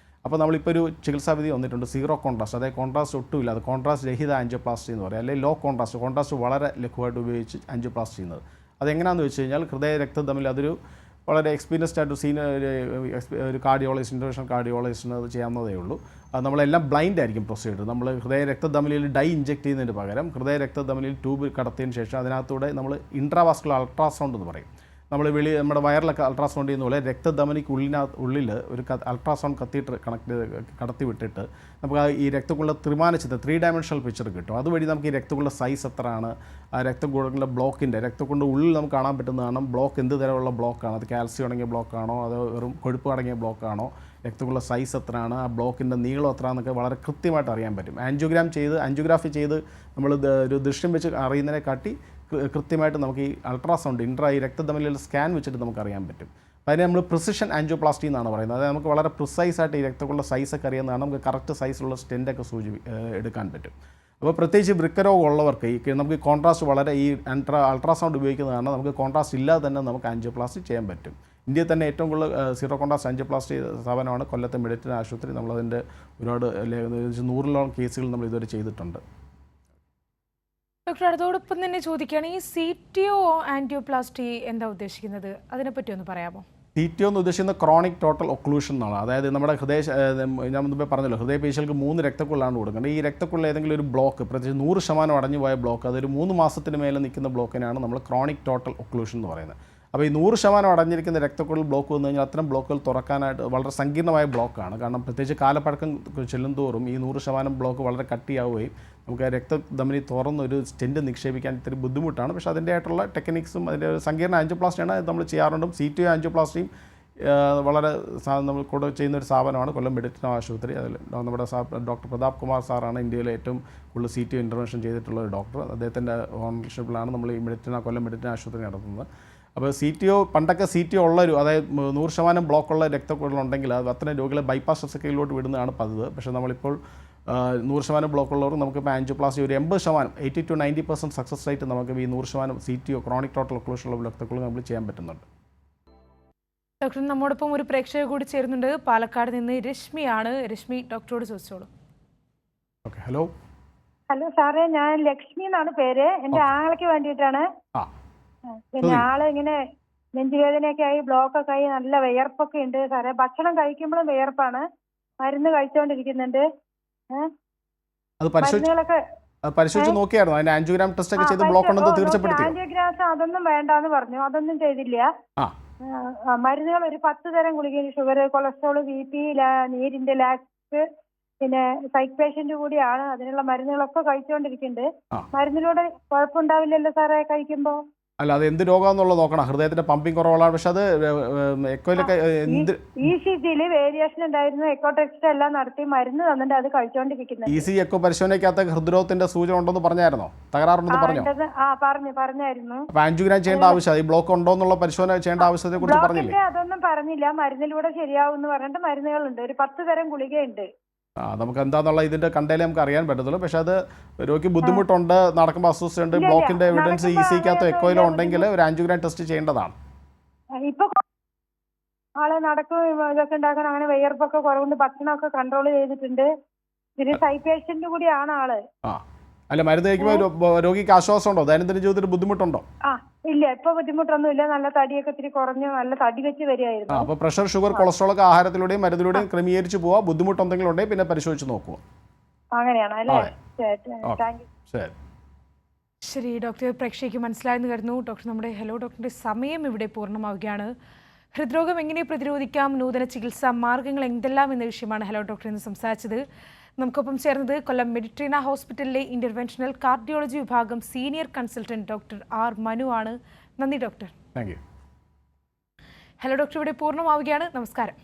അപ്പോൾ നമ്മളിപ്പോൾ ഒരു ചികിത്സാവിധി വന്നിട്ടുണ്ട് സീറോ കോൺട്രാസ്റ്റ്, അതായത് കോൺട്രാസ്റ്റ് ഒട്ടുമില്ല, അത് കോൺട്രാസ്റ്റ് രഹിത ആൻജിയോപ്ലാസ്റ്റി എന്ന് പറയും, അല്ലെങ്കിൽ ലോ കോൺട്രാസ്റ്റ് വളരെ ലഘുവായിട്ട് ഉപയോഗിച്ച് ആൻജിയോപ്ലാസ്റ്റി ചെയ്യുന്നത്. അതെങ്ങനെയാണെന്ന് വെച്ച് കഴിഞ്ഞാൽ ഹൃദയ രക്തധമനിയിൽ അതൊരു വളരെ എക്സ്പീരിയൻസ്ഡ് ആയിട്ട് ഒരു കാർഡിയോളജിസ്റ്റ് ഇൻ്റർവെൻഷണൽ കാർഡിയോളജിസ്റ്റിന് അത് ചെയ്യാവുന്നതേ ഉള്ളൂ. അത് നമ്മളെല്ലാം ബ്ലൈൻഡ് ആയിരിക്കും പ്രൊസീജിയർ. നമ്മൾ ഹൃദയ രക്തധമനിയിൽ ഡൈ ഇഞ്ചെക്ട് ചെയ്യുന്നതിന് പകരം ഹൃദയ രക്തധമനിയിൽ ട്യൂബ് കടത്തിയതിന് ശേഷം അതിനകത്തൂടെ നമ്മൾ ഇൻട്രാവാസ്കുലർ അൾട്രാസൗണ്ട് എന്ന് പറയും. നമ്മൾ നമ്മുടെ വയറിലൊക്കെ അൾട്രാസൗണ്ട് ചെയ്യുന്ന പോലെ രക്തധമനിക്ക് ഉള്ളിൽ ഒരു അൾട്രാസൗണ്ട് കത്തീറ്റർ കടത്തി വിട്ടിട്ട് നമുക്ക് ഈ രക്തക്കുള്ള ത്രിമാനചിത്രം 3 ഡയമെൻഷണൽ പിക്ചർ കിട്ടും. അതുവഴി നമുക്ക് ഈ രക്തക്കുള്ള സൈസ് എത്രയാണ്, ആ രക്തക്കുഴലിൻ്റെ ബ്ലോക്കിൻ്റെ രക്തക്കുള്ള ഉള്ളിൽ നമുക്ക് കാണാൻ പറ്റുന്നതാണ് ബ്ലോക്ക് എന്ത് തരമുള്ള ബ്ലോക്കാണ്, അത് കാൽസ്യം അടങ്ങിയ ബ്ലോക്കാണോ അതോ വെറും കൊഴുപ്പ് അടങ്ങിയ ബ്ലോക്കാണോ, രക്തക്കുള്ള സൈസ് എത്രയാണ്, ആ ബ്ലോക്കിൻ്റെ നീളം എത്രയാണെന്നൊക്കെ വളരെ കൃത്യമായിട്ട് അറിയാൻ പറ്റും. ആൻജിയോഗ്രാഫി ചെയ്ത് നമ്മൾ ഒരു ദൃശ്യം വെച്ച് അറിയുന്നതിനെ കാട്ടി കൃത്യമായിട്ട് നമുക്ക് ഈ അൾട്രാസൗണ്ട് ഈ രക്തധമനിയിൽ സ്കാൻ വെച്ചിട്ട് നമുക്ക് അറിയാൻ പറ്റും. അപ്പോൾ അതിനെ നമ്മൾ പ്രിസിഷൻ ആൻജിയോപ്ലാസ്റ്റി എന്നാണ് പറയുന്നത്. അതായത് നമുക്ക് വളരെ പ്രിസൈസായിട്ട് ഈ രക്തക്കുള്ള സൈസൊക്കെ അറിയുന്നതാണ്, നമുക്ക് കറക്റ്റ് സൈസുള്ള സ്റ്റെൻറ്റൊക്കെ എടുക്കാൻ പറ്റും. അപ്പോൾ പ്രത്യേകിച്ച് വൃക്കരോഗം ഉള്ളവർക്ക് നമുക്ക് കോൺട്രാസ്റ്റ് വളരെ ഈ അൾട്രാസൗണ്ട് ഉപയോഗിക്കുന്നതാണ്, നമുക്ക് കോൺട്രാസ്റ്റ് ഇല്ലാതെ തന്നെ നമുക്ക് ആൻജിയോപ്ലാസ്റ്റി ചെയ്യാൻ പറ്റും. ഇന്ത്യയിൽ തന്നെ ഏറ്റവും കൂടുതൽ സീറോ കോൺട്രാസ്റ്റ് ആൻജിയോപ്ലാസ്റ്റി സ്ഥാപനമാണ് കൊല്ലത്തെ മെഡിറ്റൻ ആശുപത്രി. നമ്മളതിൻ്റെ ഒരുപാട് 100-ഓളം കേസുകൾ നമ്മൾ ഇതുവരെ ചെയ്തിട്ടുണ്ട്. ഡോക്ടർ, അതോടൊപ്പം തന്നെ ചോദിക്കുകയാണ്, ഈ CTO ആൻജിയോപ്ലാസ്റ്റി എന്താ ഉദ്ദേശിക്കുന്നത്, അതിനെപ്പറ്റി ഒന്ന് പറയാമോ? CTO എന്ന് ഉദ്ദേശിക്കുന്ന ക്രോണിക് ടോട്ടൽ ഒക്ലൂഷൻ എന്നാണ്. അതായത് നമ്മുടെ ഞാൻ മുമ്പേ പറഞ്ഞല്ലോ, ഹൃദയപേശികൾക്ക് 3 രക്തക്കുള്ളാണ് കൊടുക്കുന്നത്. ഈ രക്തക്കുള്ള ഏതെങ്കിലും ഒരു ബ്ലോക്ക് പ്രത്യേകിച്ച് 100% അടഞ്ഞു പോയ ബ്ലോക്ക്, അതൊരു 3 മാസത്തിന് മേലെ നിൽക്കുന്ന ബ്ലോക്കിനാണ് നമ്മൾ ക്രോണിക് ടോട്ടൽ ഒക്ലൂഷൻ എന്ന് പറയുന്നത്. അപ്പോൾ ഈ 100% അടഞ്ഞിരിക്കുന്ന രക്തക്കുഴൽ ബ്ലോക്ക് വന്നു കഴിഞ്ഞാൽ അത്തരം ബ്ലോക്കുകൾ തുറക്കാനായിട്ട് വളരെ സങ്കീർണമായ ബ്ലോക്കാണ്. കാരണം പ്രത്യേകിച്ച് കാലപ്പഴക്കം ചെല്ലും തോറും ഈ 100% ബ്ലോക്ക് വളരെ കട്ടിയാവുകയും നമുക്ക് രക്തധമനി തുറന്നൊരു സ്റ്റെൻറ്റ് നിക്ഷേപിക്കാൻ ഇത്തിരി ബുദ്ധിമുട്ടാണ്. പക്ഷേ അതിൻ്റെ ആയിട്ടുള്ള ടെക്നിക്സും അതിൻ്റെ സങ്കീർണ്ണ ആൻജിയോപ്ലാസ്റ്റിയാണ് നമ്മൾ ചെയ്യാറുണ്ട്. CTO ആൻജിയോപ്ലാസ്റ്റിയും വളരെ നമ്മൾ കൂടെ ചെയ്യുന്ന ഒരു സ്ഥാപനമാണ് കൊല്ലം മെഡിറ്റൻ ആശുപത്രി. അതിൽ നമ്മുടെ ഡോക്ടർ പ്രതാപ് കുമാർ സാറാണ് ഇന്ത്യയിലെ ഏറ്റവും കൂടുതൽ CTO ഇൻ്റർവെൻഷൻ ചെയ്തിട്ടുള്ള ഒരു ഡോക്ടർ. അദ്ദേഹത്തിൻ്റെ ഓണർഷിപ്പിലാണ് നമ്മൾ ഈ കൊല്ലം മെഡിറ്റൻ ആശുപത്രി നടത്തുന്നത്. അപ്പോൾ പണ്ടൊക്കെ CTO ഉള്ളൊരു അതായത് 100% ബ്ലോക്കുള്ള രക്തക്കുഴലുണ്ടെങ്കിൽ അത് അത്തരം രോഗികളെ ബൈപ്പാസ് ശസ്ത്രക്രിയയിലോട്ട് വിടുന്നതാണ് പതിവ്. പക്ഷേ നമ്മളിപ്പോൾ 100% ബ്ലോക്കുള്ളവർ നമുക്കിപ്പോൾ ആൻജിയോപ്ലാസ്റ്റി ഒരു 80%, 80-90% സക്സസ് റേറ്റ് നമുക്ക് ഈ 100% CTO ക്രോണിക് ടോട്ടൽ ഒക്ലൂഷനുള്ള രക്തക്കുഴൽ നമ്മൾ ചെയ്യാൻ പറ്റുന്നുണ്ട്. ഡോക്ടർ, നമ്മോടൊപ്പം ഒരു പ്രേക്ഷക കൂടി ചേരുന്നുണ്ട്. പാലക്കാട് നിന്ന് രശ്മിയാണ്. രശ്മി ഡോക്ടറോട് ചോദിച്ചോളൂ. Okay, hello. ഹലോ സാറേ, ഞാൻ ലക്ഷ്മി എന്നാണ് പേര്. എന്റെ ആങ്ങളയ്ക്ക് വേണ്ടിയിട്ടാണ്. ആ പിന്നെ ആള് ഇങ്ങനെ നെഞ്ചുവേദനയൊക്കെ ആയി, ബ്ലോക്കൊക്കെ ആയി, നല്ല വിയർപ്പൊക്കെ ഉണ്ട് സാറേ. ഭക്ഷണം കഴിക്കുമ്പോഴും വിയർപ്പാണ്. മരുന്ന് കഴിച്ചുകൊണ്ടിരിക്കുന്നുണ്ട്. അത് മരുന്നുകളൊക്കെ പരിശോധിച്ച് നോക്കിയായിരുന്നു? അതിന്റെ ആൻജിയോഗ്രാം ടെസ്റ്റ് ഒക്കെ ചെയ്ത് ബ്ലോക്ക് ഉണ്ടെന്ന് തീർച്ചപ്പെടുത്തി? ആൻജിയോഗ്രാം അതൊന്നും വേണ്ടാന്ന് പറഞ്ഞു. അതൊന്നും ചെയ്തില്ല. മരുന്നുകൾ ഒരു 10 തരം ഗുളിക, ഷുഗർ, കൊളസ്ട്രോൾ, BP, നീരിന്റെ ലാക്സ്, പിന്നെ സൈക്ക് പേഷ്യന്റ് കൂടിയാണ്. അതിനുള്ള മരുന്നുകളൊക്കെ കഴിച്ചുകൊണ്ടിരിക്കുന്നുണ്ട്. മരുന്നിലൂടെ കുഴപ്പമുണ്ടാവില്ലല്ലോ സാറേ കഴിക്കുമ്പോ? അല്ല, അത് എന്ത് രോഗമാണെന്നുള്ളത് നോക്കണം. ഹൃദയത്തിന്റെ പമ്പിങ് കുറവുള്ളതാണ്. പക്ഷെ അത് എക്കോയിലൊക്കെ ECG വേരിയേഷൻ ഉണ്ടായിരുന്നു. എക്കോ ടെസ്റ്റ് എല്ലാം നടത്തി മരുന്ന് തന്നിട്ട് അത് കഴിച്ചുകൊണ്ടിരിക്കുന്നത്. ECG എക്കോ പരിശോധനയ്ക്കകത്ത് ഹൃദ്രോഗത്തിന്റെ സൂചന ഉണ്ടെന്ന് പറഞ്ഞായിരുന്നോ? തകരാറുണ്ടെന്ന് പറഞ്ഞോ? പറഞ്ഞായിരുന്നു. അപ്പൊ ആൻജിയോഗ്രാം ചെയ്യേണ്ട ആവശ്യം, ഈ ബ്ലോക്ക് ഉണ്ടോ എന്നുള്ള പരിശോധന ചെയ്യേണ്ട ആവശ്യത്തെ കുറിച്ച് പറഞ്ഞില്ലേ? അതൊന്നും പറഞ്ഞില്ല. മരുന്നിലൂടെ ശരിയാവും എന്ന് പറഞ്ഞിട്ട് മരുന്നുകളുണ്ട്. ഒരു 10 തരം ഗുളികയുണ്ട്. നമുക്ക് എന്താന്നുള്ള ഇതിന്റെ കണ്ടേലേ നമുക്ക് അറിയാൻ പറ്റത്തുള്ളൂ. പക്ഷെ അത് രോഗിക്ക് ബുദ്ധിമുട്ടുണ്ട്, നടക്കുമ്പോൾ അസ്വസ്ഥയുണ്ട്, ബ്ലോക്കിന്റെ എവിഡൻസ് ECGക്കകത്തോ എക്കോയിലോ ഉണ്ടെങ്കിൽ ഒരു ആൻജിയോഗ്രാം ടെസ്റ്റ് ചെയ്യേണ്ടതാണ്. ഇപ്പൊ ആള് നടക്കും ഇതൊക്കെ ഉണ്ടാക്കാൻ, അങ്ങനെ വിയർപ്പൊക്കെ കുറവുണ്ട്, ഭക്ഷണമൊക്കെ കൺട്രോൾ ചെയ്തിട്ടുണ്ട്. പിന്നെ സൈക്ക് പേഷ്യന്റ് കൂടിയാണ് ആള്. അല്ല, മരുന്ന് കഴിക്കുമ്പോൾ രോഗിക്ക് ആശ്വാസം ഉണ്ടോ? ദൈനംദിന ജീവിതത്തിൽ ബുദ്ധിമുട്ടുണ്ടോ? ഇല്ല, ഇപ്പൊ ബുദ്ധിമുട്ടൊന്നുമില്ല. നല്ല തടിയൊക്കെ ഇത്തിരി കുറഞ്ഞു, നല്ല തടി വെച്ച് വരികയായിരുന്നു. അപ്പോൾ പ്രഷർ, ഷുഗർ, കൊളസ്ട്രോൾ ഒക്കെ ആഹാരത്തിലൂടെയും മരുന്നിലൂടെയും ക്രമീകരിച്ച് പോവാ. ബുദ്ധിമുട്ടെന്തെങ്കിലും ഉണ്ടെങ്കിൽ പിന്നെ പരിശോധിച്ച് നോക്കുക. അങ്ങനെയാണ് അല്ലേ? ശരി ഡോക്ടർ, പ്രേക്ഷകർക്ക് മനസ്സിലായെന്ന് കരുതുന്നു. ഡോക്ടർ, നമ്മുടെ ഹലോ ഡോക്ടറിന്റെ സമയം ഇവിടെ പൂർണ്ണമാവുകയാണ്. ഹൃദ്രോഗം എങ്ങനെ പ്രതിരോധിക്കാം, നൂതന ചികിത്സാ മാർഗ്ഗങ്ങൾ എന്തെല്ലാം എന്ന വിഷയമാണ് ഹലോ ഡോക്ടർ എന്ന് സംസാരിച്ചത്. നമുക്കൊപ്പം ചേർന്നത് കൊല്ലം മെഡിട്രീന ഹോസ്പിറ്റലിലെ ഇന്റർവെൻഷണൽ കാർഡിയോളജി വിഭാഗം senior consultant doctor R. Manu ആണ്. നന്ദി doctor. Thank you. Hello doctor ഇവിടെ പൂർണ്ണമാവുകയാണ്. നമസ്കാരം.